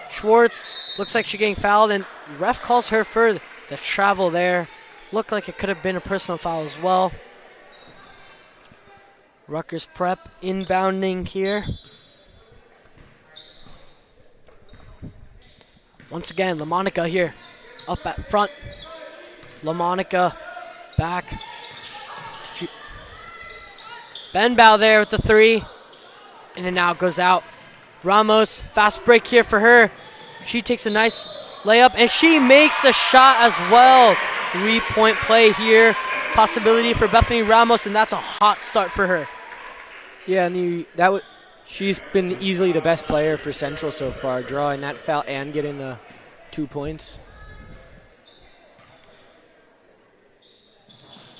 Speaker 5: Schwartz looks like she's getting fouled, and ref calls her for the travel there. Looked like it could have been a personal foul as well. Rutgers Prep inbounding here. Once again, LaMonica here, up at front. LaMonica back. Benbow there with the 3. And it now goes out. Ramos, fast break here for her. She takes a nice layup, and she makes a shot as well. 3-point play here. Possibility for Bethany Ramos, and that's a hot start for her.
Speaker 7: Yeah, and she's been easily the best player for Central so far, drawing that foul and getting the 2 points.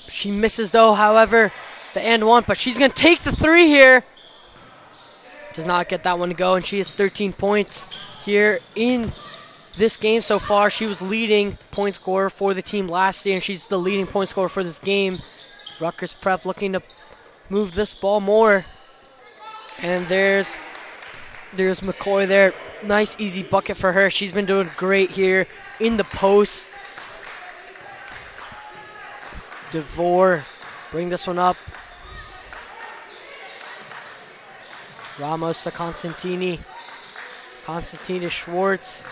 Speaker 5: She misses, though, however, the and 1, but she's going to take the 3 here. Does not get that one to go, and she has 13 points here in this game so far. She was leading point scorer for the team last year, and she's the leading point scorer for this game. Rutgers Prep looking to move this ball more. And there's McCoy there. Nice, easy bucket for her. She's been doing great here in the post. DeVore, bring this one up. Ramos to Constantini. Constantini to Schwartz.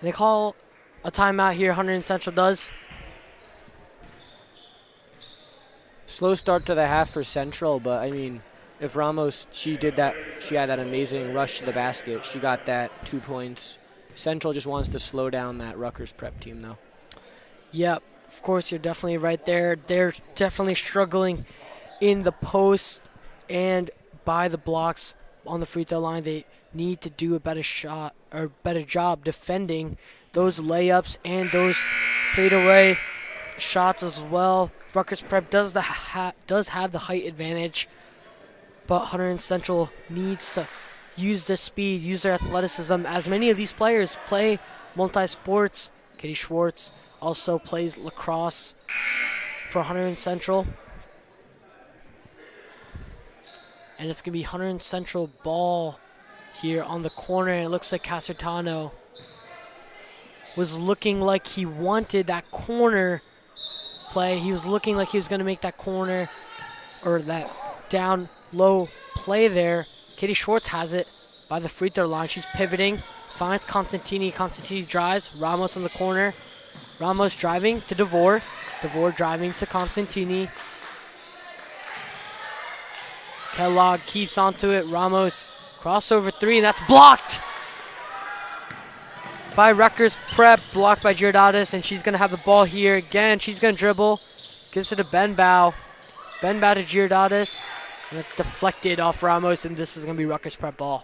Speaker 5: They call a timeout here, Hunterdon Central does.
Speaker 7: Slow start to the half for Central, but I mean, if Ramos, she had that amazing rush to the basket. She got that 2 points. Central just wants to slow down that Rutgers Prep team, though.
Speaker 5: Yep, of course, you're definitely right there. They're definitely struggling in the post and by the blocks on the free throw line. They need to do a better job defending those layups and those fadeaway shots as well. Rutgers Prep does have the height advantage, but Hunterdon Central needs to use their speed, use their athleticism, as many of these players play multi-sports. Katie Schwartz also plays lacrosse for Hunterdon Central. And it's going to be Hunterdon Central ball here on the corner. And it looks like Casertano was looking like he wanted that corner play. He was looking like he was going to make that corner or that down low play there. Katie Schwartz has it by the free throw line. She's pivoting, finds Constantini. Constantini drives. Ramos in the corner. Ramos driving to DeVore. DeVore driving to Constantini. Kellogg keeps onto it. Ramos crossover 3, and that's blocked by Rutgers Prep. Blocked by Giordatis, and she's going to have the ball here again. She's going to dribble. Gives it to Benbow. Benbow to Giordatis. And it's deflected off Ramos, and this is going to be Rutgers Prep ball.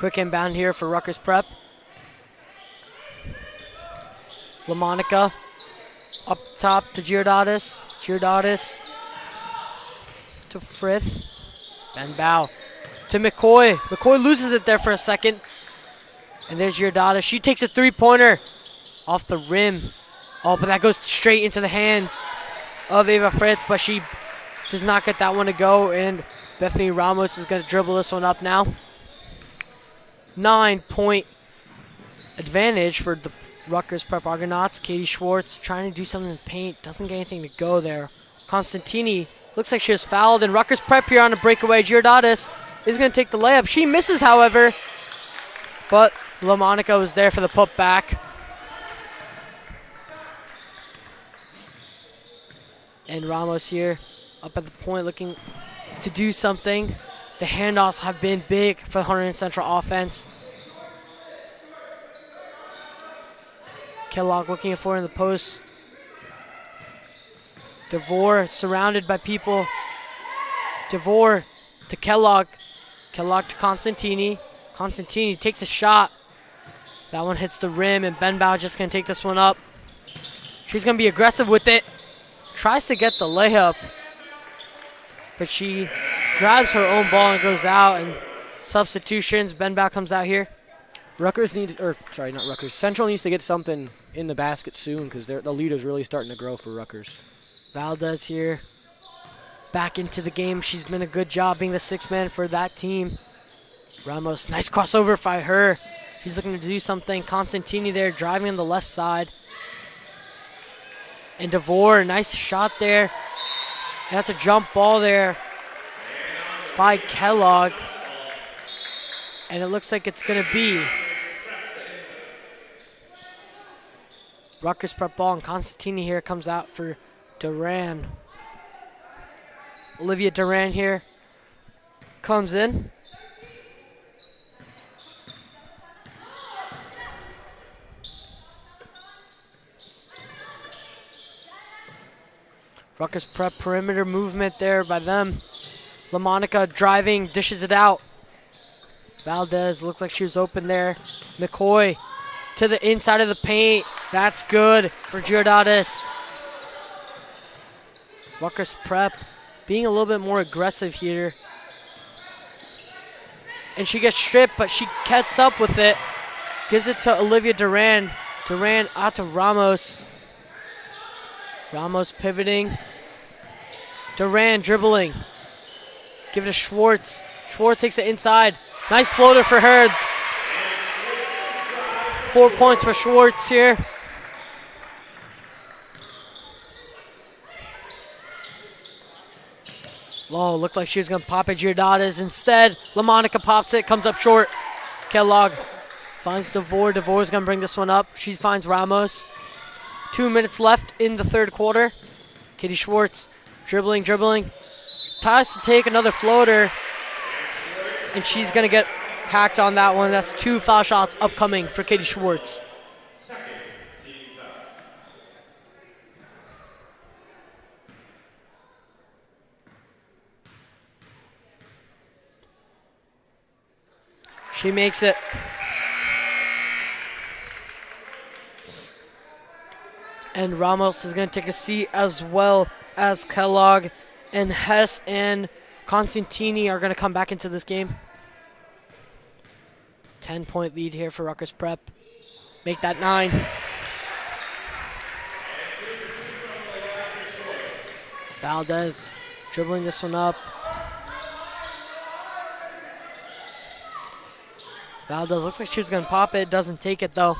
Speaker 5: Quick inbound here for Rutgers Prep. LaMonica up top to Giordadis. Giordadis to Frith. And Bow to McCoy. McCoy loses it there for a second. And there's Giordadis. She takes a three-pointer off the rim. Oh, but that goes straight into the hands of Ava Frith, but she does not get that one to go. And Bethany Ramos is going to dribble this one up now. 9-point advantage for the Rutgers Prep Argonauts. Katie Schwartz trying to do something in the paint. Doesn't get anything to go there. Constantini looks like she was fouled. And Rutgers Prep here on a breakaway. Giordadis is going to take the layup. She misses, however. But LaMonica was there for the putback. And Ramos here up at the point looking to do something. The handoffs have been big for the Hunterdon Central offense. Kellogg looking for in the post. DeVore surrounded by people. DeVore to Kellogg. Kellogg to Constantini. Constantini takes a shot. That one hits the rim, and Benbow just going to take this one up. She's going to be aggressive with it. Tries to get the layup, but she grabs her own ball and goes out. And substitutions. Benbow comes out here.
Speaker 7: Central needs to get something in the basket soon because the lead is really starting to grow for Rutgers.
Speaker 5: Valdez here. Back into the game. She's been a good job being the sixth man for that team. Ramos, nice crossover by her. She's looking to do something. Constantini there driving on the left side. And DeVore, nice shot there. And that's a jump ball there by Kellogg. And it looks like it's going to be Rutgers Prep ball, and Constantini here comes out for Duran. Olivia Duran here comes in. Rutgers Prep perimeter movement there by them. LaMonica driving, dishes it out. Valdez looked like she was open there. McCoy to the inside of the paint. That's good for Giordadis. Rutgers Prep being a little bit more aggressive here. And she gets stripped, but she gets up with it. Gives it to Olivia Duran. Duran out to Ramos. Ramos pivoting. Duran dribbling. Give it to Schwartz. Schwartz takes it inside. Nice floater for her. 4 points for Schwartz here. Oh, looked like she was going to pop at Giordadis. Instead, LaMonica pops it, comes up short. Kellogg finds DeVore. DeVore's going to bring this one up. She finds Ramos. 2 minutes left in the third quarter. Katie Schwartz dribbling. Tries to take another floater. And she's going to get hacked on that one. That's 2 foul shots upcoming for Katie Schwartz. She makes it. And Ramos is going to take a seat, as well as Kellogg. And Hess and Constantini are going to come back into this game. 10-point lead here for Rutgers Prep. Make that 9. Valdez dribbling this one up. Valdez looks like she was going to pop it. Doesn't take it, though.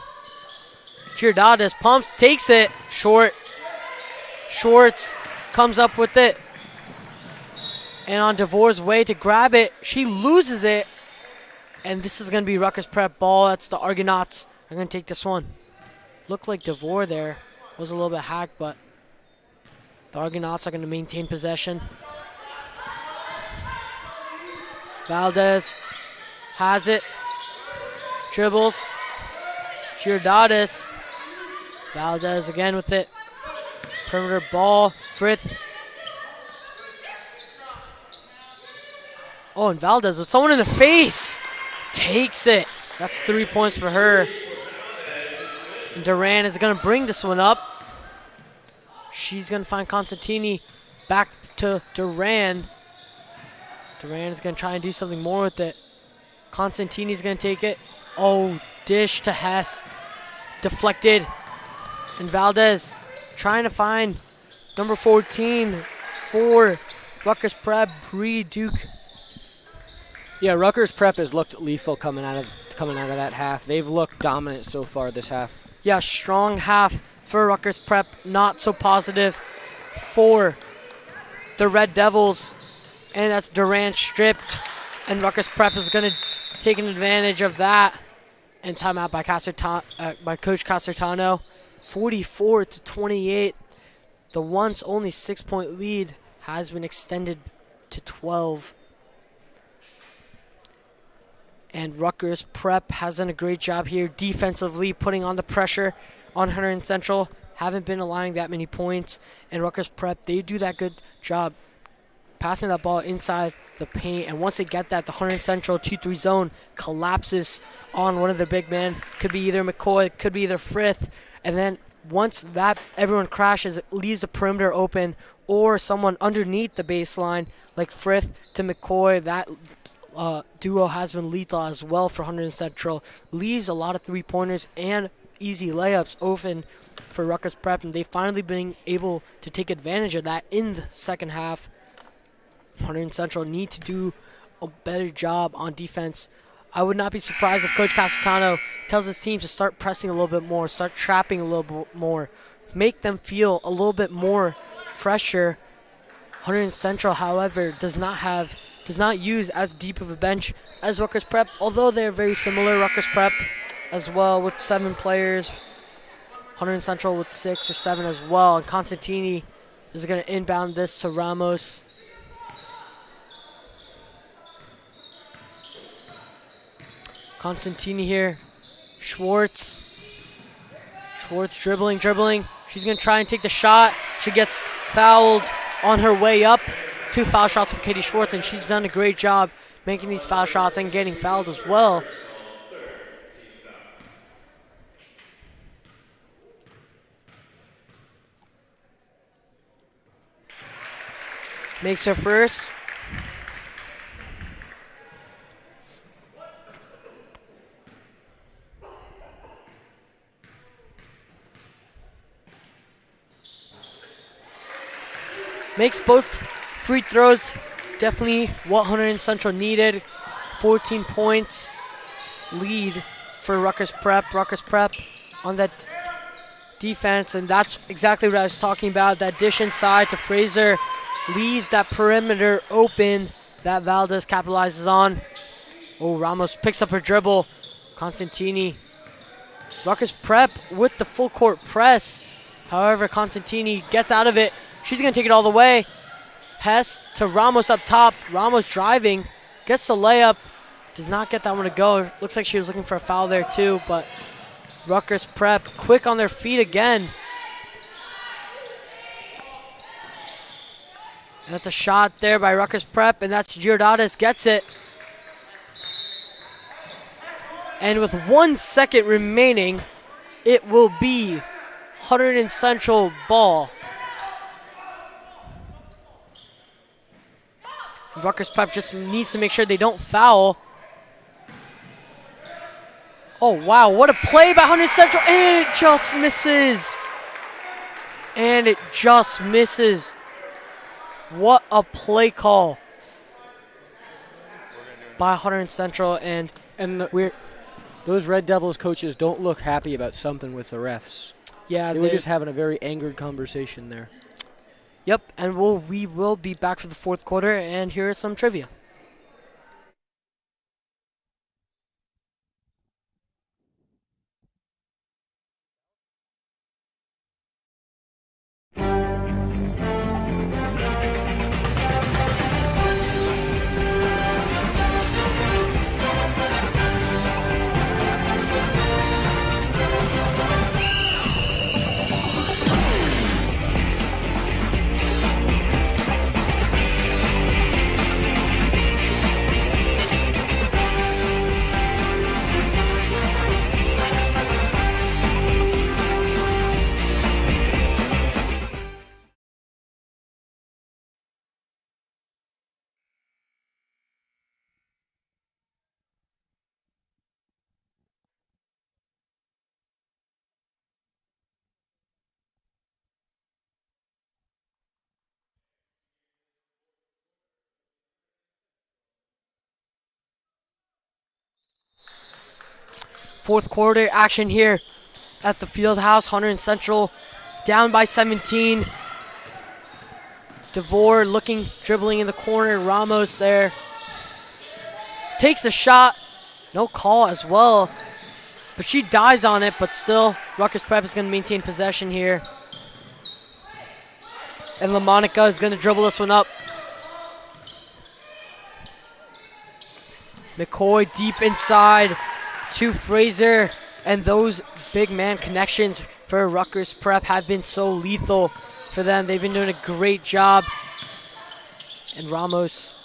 Speaker 5: Giordadis pumps, takes it. Short. Schwartz comes up with it. And on DeVore's way to grab it, she loses it. And this is going to be Rutgers Prep ball. That's the Argonauts. I'm going to take this one. Looked like DeVore there was a little bit hacked, but the Argonauts are going to maintain possession. Valdez has it. Dribbles. Giordadis. Valdez again with it. Perimeter ball. Frith. Oh, and Valdez with someone in the face. takes it. That's 3 points for her. And Duran is going to bring this one up. She's going to find Constantini. Back to Duran. Duran is going to try and do something more with it. Constantini's going to take it. Oh, dish to Hess. Deflected. And Valdez trying to find number 14 for Rutgers Prep, Bree Duke.
Speaker 7: Yeah, Rutgers Prep has looked lethal coming out of that half. They've looked dominant so far this half.
Speaker 5: Yeah, strong half for Rutgers Prep. Not so positive for the Red Devils. And that's Durant stripped. And Rutgers Prep is going to take an advantage of that. And timeout by Coach Casertano. 44-28. The once only 6-point lead has been extended to 12. And Rutgers Prep has done a great job here defensively, putting on the pressure on Hunterdon Central. Haven't been allowing that many points. And Rutgers Prep, they do that good job passing that ball inside the paint. And once they get that, the Hunterdon Central 2-3 zone collapses on one of their big men. Could be either McCoy, could be either Frith. And then once that everyone crashes, it leaves the perimeter open, or someone underneath the baseline, like Frith to McCoy. That duo has been lethal as well for Hunterdon Central. Leaves a lot of three-pointers and easy layups open for Rutgers Prep, and they've finally been able to take advantage of that in the second half. Hunterdon Central need to do a better job on defense. I would not be surprised if Coach Casertano tells his team to start pressing a little bit more, start trapping a little bit more, make them feel a little bit more pressure. Hunterdon Central, however, does not use as deep of a bench as Rutgers Prep, although they're very similar. Rutgers Prep as well with 7 players. Hunterdon Central with 6 or 7 as well. And Constantini is going to inbound this to Ramos. Constantini here. Schwartz dribbling. She's going to try and take the shot. She gets fouled on her way up. 2 foul shots for Katie Schwartz, and she's done a great job making these foul shots and getting fouled as well. Makes her first. Makes both free throws. Definitely what Hunterdon Central needed. 14 points lead for Rutgers Prep. Rutgers Prep on that defense, and that's exactly what I was talking about. That dish inside to Fraser leaves that perimeter open that Valdez capitalizes on. Oh, Ramos picks up her dribble. Constantini. Rutgers Prep with the full court press. However, Constantini gets out of it. She's going to take it all the way. Hess to Ramos up top. Ramos driving. Gets the layup. Does not get that one to go. Looks like she was looking for a foul there too, but Rutgers Prep quick on their feet again. And that's a shot there by Rutgers Prep, and that's Giordades gets it. And with 1 second remaining, it will be Hunterdon Central ball. Rutgers Prep just needs to make sure they don't foul. Oh, wow. What a play by Hunterdon Central. And it just misses. And it just misses. What a play call by Hunterdon Central. And
Speaker 7: those Red Devils coaches don't look happy about something with the refs.
Speaker 5: Yeah,
Speaker 7: they were just having a very angered conversation there.
Speaker 5: Yep, and we will be back for the fourth quarter, and here is some trivia. Fourth quarter action here at the Fieldhouse. Hunterdon Central down by 17. DeVore looking, dribbling in the corner. Ramos there. Takes a shot. No call as well. But she dives on it, but still, Rutgers Prep is going to maintain possession here. And LaMonica is going to dribble this one up. McCoy deep inside to Fraser. And those big man connections for Rutgers Prep have been so lethal for them. They've been doing a great job. And Ramos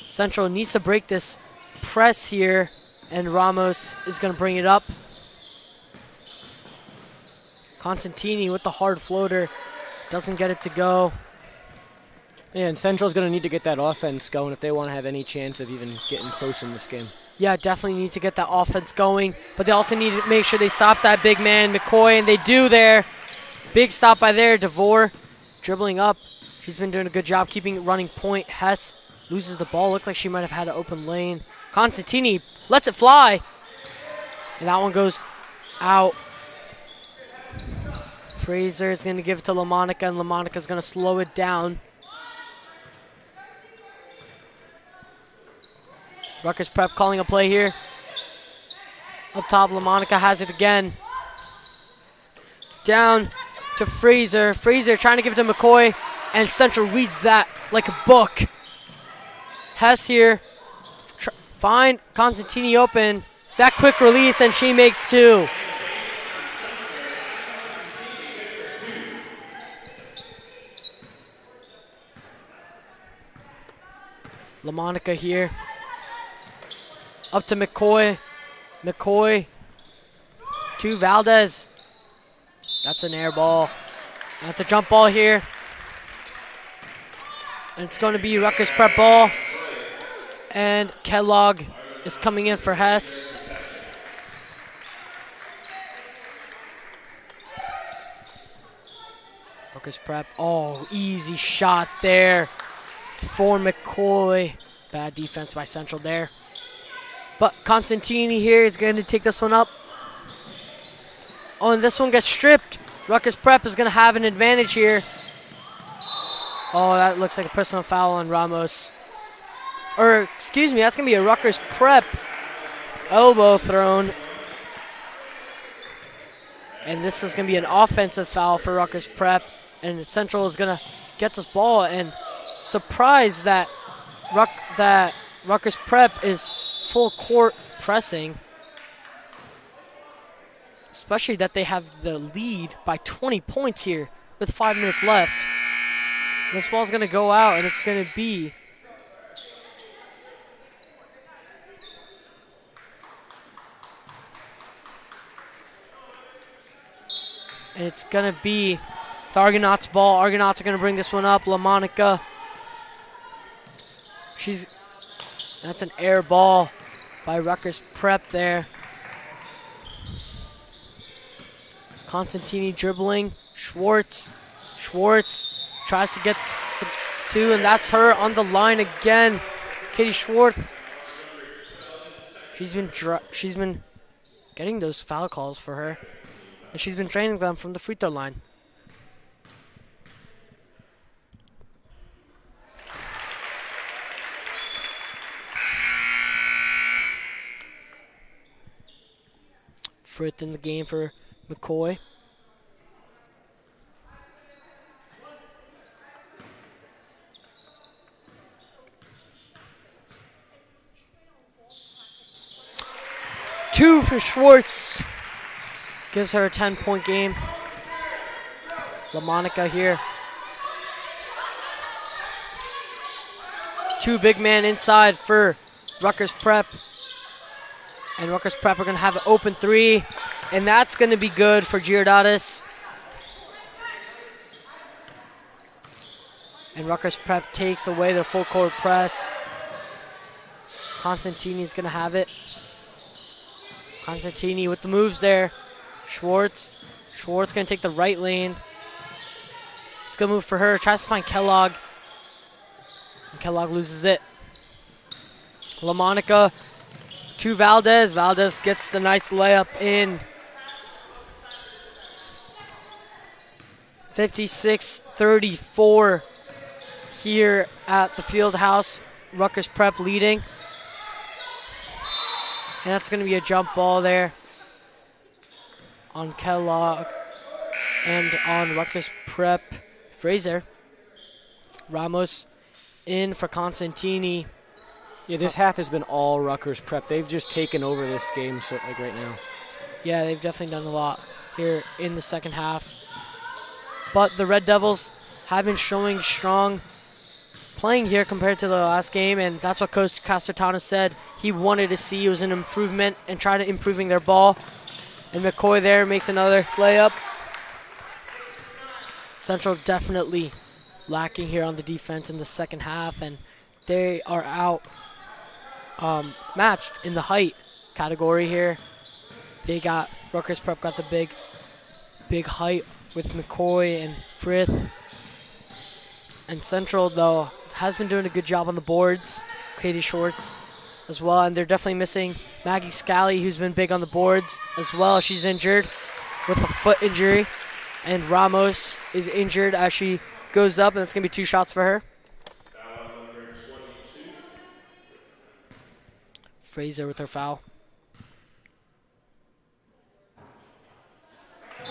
Speaker 5: Central needs to break this press here. And Ramos is going to bring it up. Constantini with the hard floater. Doesn't get it to go.
Speaker 7: Yeah, and Central's going to need to get that offense going if they want to have any chance of even getting close in this game.
Speaker 5: Yeah, definitely need to get that offense going. But they also need to make sure they stop that big man, McCoy, and they do there. Big stop by there. DeVore dribbling up. She's been doing a good job keeping it running point. Hess loses the ball. Looked like she might have had an open lane. Constantini lets it fly. And that one goes out. Fraser is going to give it to LaMonica, and LaMonica is going to slow it down. Rutgers Prep calling a play here. Up top, LaMonica has it again. Down to Fraser. Fraser trying to give it to McCoy, and Central reads that like a book. Hess here. Find Constantini open. That quick release, and she makes two. LaMonica here. Up to McCoy. McCoy to Valdez. That's an air ball. That's a jump ball here. And it's going to be Rutgers Prep ball. And Kellogg is coming in for Hess. Rutgers Prep. Oh, easy shot there for McCoy. Bad defense by Central there. But Constantini here is going to take this one up. Oh, and this one gets stripped. Rutgers Prep is going to have an advantage here. Oh, that looks like a personal foul on Ramos. Or, excuse me, that's going to be a Rutgers Prep elbow thrown. And this is going to be an offensive foul for Rutgers Prep. And Central is going to get this ball and surprise that Rutgers Prep is full court pressing. Especially that they have the lead by 20 points here with 5 minutes left. This ball's going to go out, and it's going to be the Argonauts' ball. Argonauts are going to bring this one up. LaMonica. That's an air ball by Rutgers Prep there. Constantini dribbling. Schwartz tries to get two, and that's her on the line again. Katie Schwartz. She's been getting those foul calls for her, and she's been training them from the free throw line. Fifth in the game for McCoy. Two for Schwartz. Gives her a 10-point game. LaMonica here. Two big man inside for Rutgers Prep. And Rutgers Prep are going to have an open three. And that's going to be good for Giordatis. And Rutgers Prep takes away their full court press. Constantini is going to have it. Constantini with the moves there. Schwartz going to take the right lane. It's a good move for her. Tries to find Kellogg. And Kellogg loses it. LaMonica to Valdez. Valdez gets the nice layup in. 56-34 here at the field house. Rutgers Prep leading. And that's going to be a jump ball there on Kellogg and on Rutgers Prep. Fraser. Ramos in for Constantini.
Speaker 7: Yeah, this half has been all Rutgers Prep. They've just taken over this game right now.
Speaker 5: Yeah, they've definitely done a lot here in the second half. But the Red Devils have been showing strong playing here compared to the last game, and that's what Coach Castertano said he wanted to see. It was an improvement and try to improving their ball. And McCoy there makes another layup. Central definitely lacking here on the defense in the second half, and they are out matched in the height category here. Rutgers Prep got the big height with McCoy and Frith. And Central, though, has been doing a good job on the boards. Katie Schwartz as well, and they're definitely missing Maggie Scally, who's been big on the boards as well. She's injured with a foot injury, and Ramos is injured as she goes up, and it's going to be 2 shots for her. Fraser with her foul.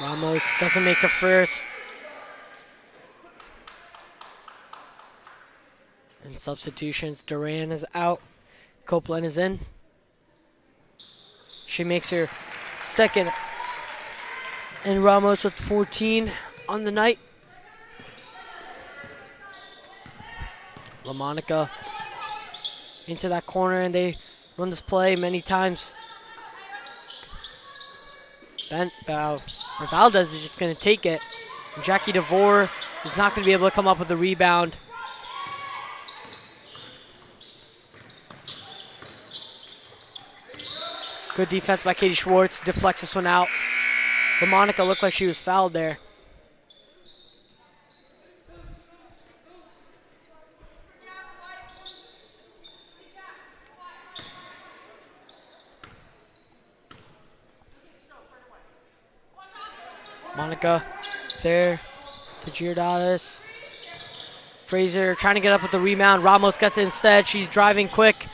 Speaker 5: Ramos doesn't make a first. And substitutions, Duran is out. Copeland is in. She makes her second. And Ramos with 14 on the night. LaMonica into that corner, and they run this play many times. Valdez is just going to take it. And Jackie DeVore is not going to be able to come up with a rebound. Good defense by Katie Schwartz. Deflects this one out. LaMonica looked like she was fouled there. Monica there to Giordadis. Fraser trying to get up with the rebound. Ramos gets it instead. She's driving quick.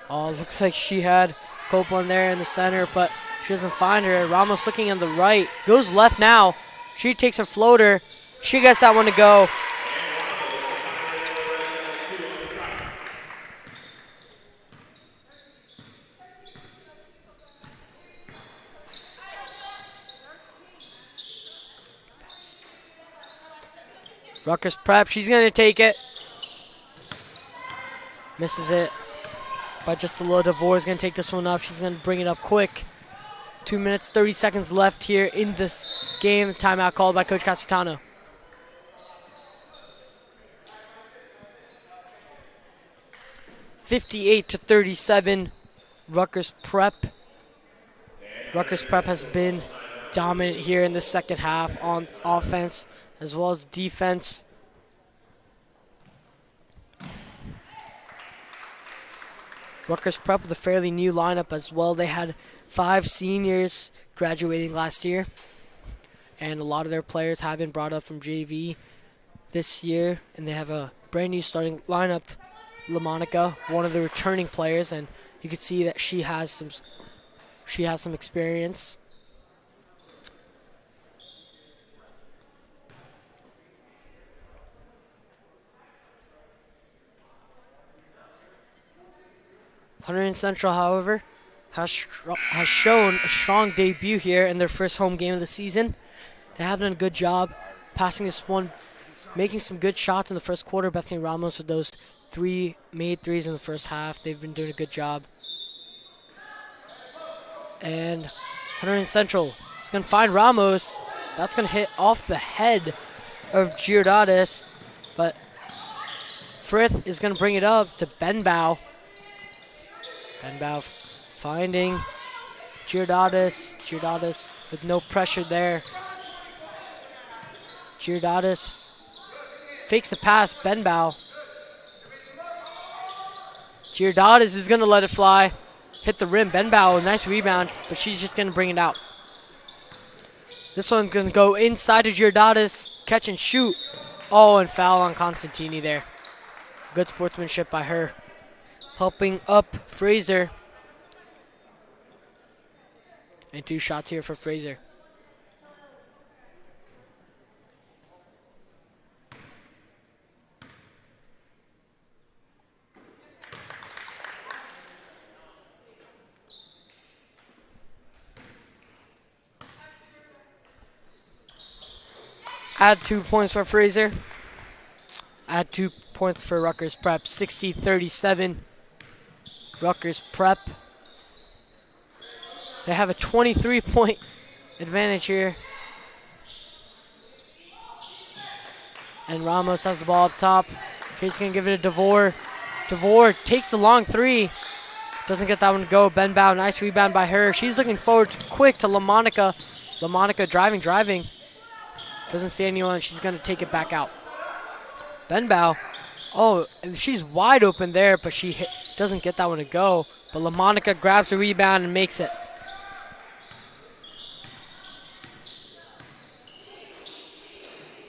Speaker 5: Oh, looks like she had Copeland there in the center, but she doesn't find her. Ramos looking on the right. Goes left now. She takes her floater. She gets that one to go. Rutgers Prep, she's going to take it. Misses it. But just a little. DeVore is going to take this one up. She's going to bring it up quick. 2 minutes, 30 seconds left here in this game. Timeout called by Coach Castertano. (58-37), Rutgers Prep. Rutgers Prep has been dominant here in the second half on offense as well as defense. Rutgers Prep with a fairly new lineup as well. They had 5 seniors graduating last year, and a lot of their players have been brought up from JV this year, and they have a brand new starting lineup. LaMonica, one of the returning players, and you can see that she has some experience. Hunterdon Central, however, has shown a strong debut here in their first home game of the season. They have done a good job passing this one, making some good shots in the first quarter. Bethany Ramos with those 3 made threes in the first half. They've been doing a good job. And Hunterdon Central is going to find Ramos. That's going to hit off the head of Giordadis, but Frith is going to bring it up to Benbow. Benbow finding Giordadis. Giordadis with no pressure there. Giordadis fakes the pass. Benbow. Giordadis is going to let it fly. Hit the rim. Benbow, nice rebound, but she's just going to bring it out. This one's going to go inside to Giordadis. Catch and shoot. Oh, and foul on Constantini there. Good sportsmanship by her. Helping up Fraser. And 2 shots here for Fraser. Add 2 points for Fraser. Add 2 points for Rutgers Prep. 60-37. Rutgers Prep. They have a 23-point advantage here. And Ramos has the ball up top. He's going to give it to DeVore. DeVore takes the long 3. Doesn't get that one to go. Benbow, nice rebound by her. She's looking forward quick to LaMonica. LaMonica driving. Doesn't see anyone. She's going to take it back out. Benbow. Oh, she's wide open there, but she doesn't get that one to go. But LaMonica grabs the rebound and makes it.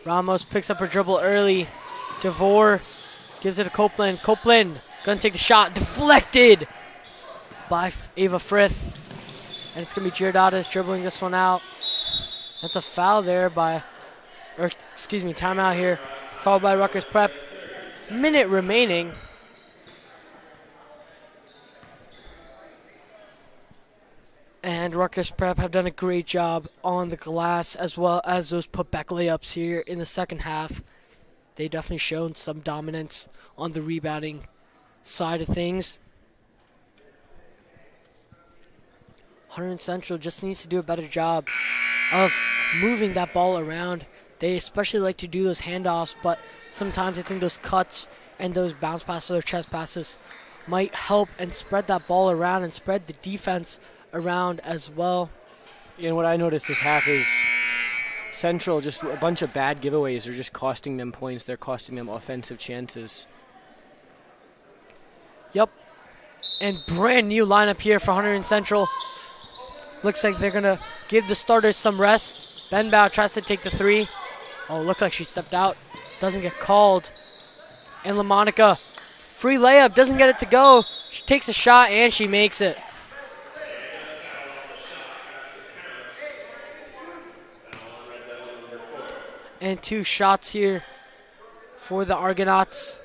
Speaker 5: Ramos picks up her dribble early. DeVore gives it to Copeland. Copeland going to take the shot. Deflected by Ava Frith. And it's going to be Giordadis dribbling this one out. That's a foul there timeout here. Called by Rutgers Prep. Minute remaining. And Rutgers Prep have done a great job on the glass as well as those putback layups here in the second half. They definitely shown some dominance on the rebounding side of things. Hunterdon Central just needs to do a better job of moving that ball around. They especially like to do those handoffs, but sometimes I think those cuts and those bounce passes or chest passes might help and spread that ball around and spread the defense around as well.
Speaker 7: And what I noticed this half is Central, just a bunch of bad giveaways are just costing them points. They're costing them offensive chances.
Speaker 5: Yep. And brand new lineup here for Hunterdon Central. Looks like they're going to give the starters some rest. Benbow tries to take the 3. Oh, looked like she stepped out. Doesn't get called. And LaMonica, free layup, doesn't get it to go. She takes a shot and she makes it. And 2 shots here for the Argonauts.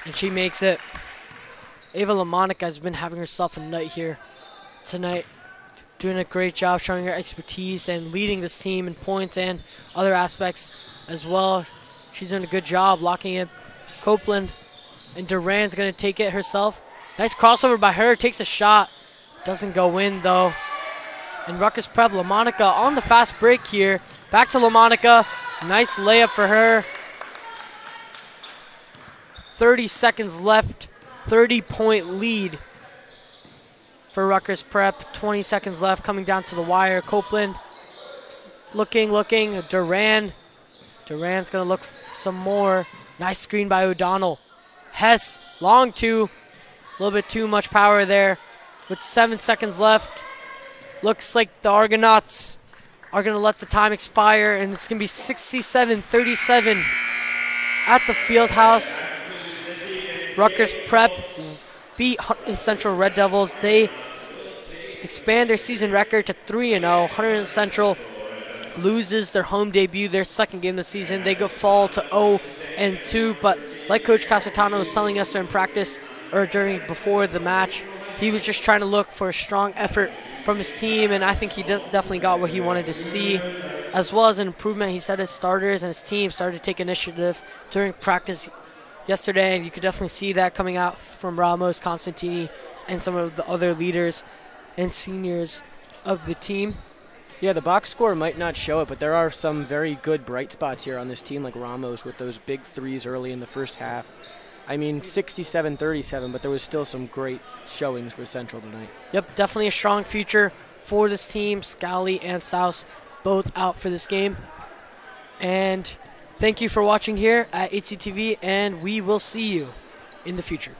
Speaker 5: And she makes it. Ava LaMonica has been having herself a night here tonight. Doing a great job showing her expertise and leading this team in points and other aspects as well. She's doing a good job locking in Copeland. And Duran's going to take it herself. Nice crossover by her. Takes a shot. Doesn't go in though. And Rutgers Prep, LaMonica on the fast break here. Back to LaMonica. Nice layup for her. 30 seconds left. 30-point lead for Rutgers Prep. 20 seconds left, coming down to the wire. Copeland looking. Duran. Duran's going to look some more. Nice screen by O'Donnell. Hess, long 2. A little bit too much power there. With 7 seconds left, looks like the Argonauts are going to let the time expire, and it's going to be 67-37 at the Fieldhouse. Rutgers Prep beat Hunterdon Central Red Devils. They expand their season record to 3-0. Hunterdon Central loses their home debut, their second game of the season. They fall to 0-2, but like Coach Casatano was telling us during practice or before the match, he was just trying to look for a strong effort from his team, and I think he definitely got what he wanted to see, as well as an improvement. He said his starters and his team started to take initiative during practice yesterday, and you could definitely see that coming out from Ramos, Constantini, and some of the other leaders and seniors of the team.
Speaker 7: Yeah, the box score might not show it, but there are some very good bright spots here on this team, like Ramos with those big 3s early in the first half. I mean, 67-37, but there was still some great showings for Central tonight.
Speaker 5: Yep, definitely a strong future for this team. Scally and Souse both out for this game. And Thank you for watching here at HCTV, and we will see you in the future.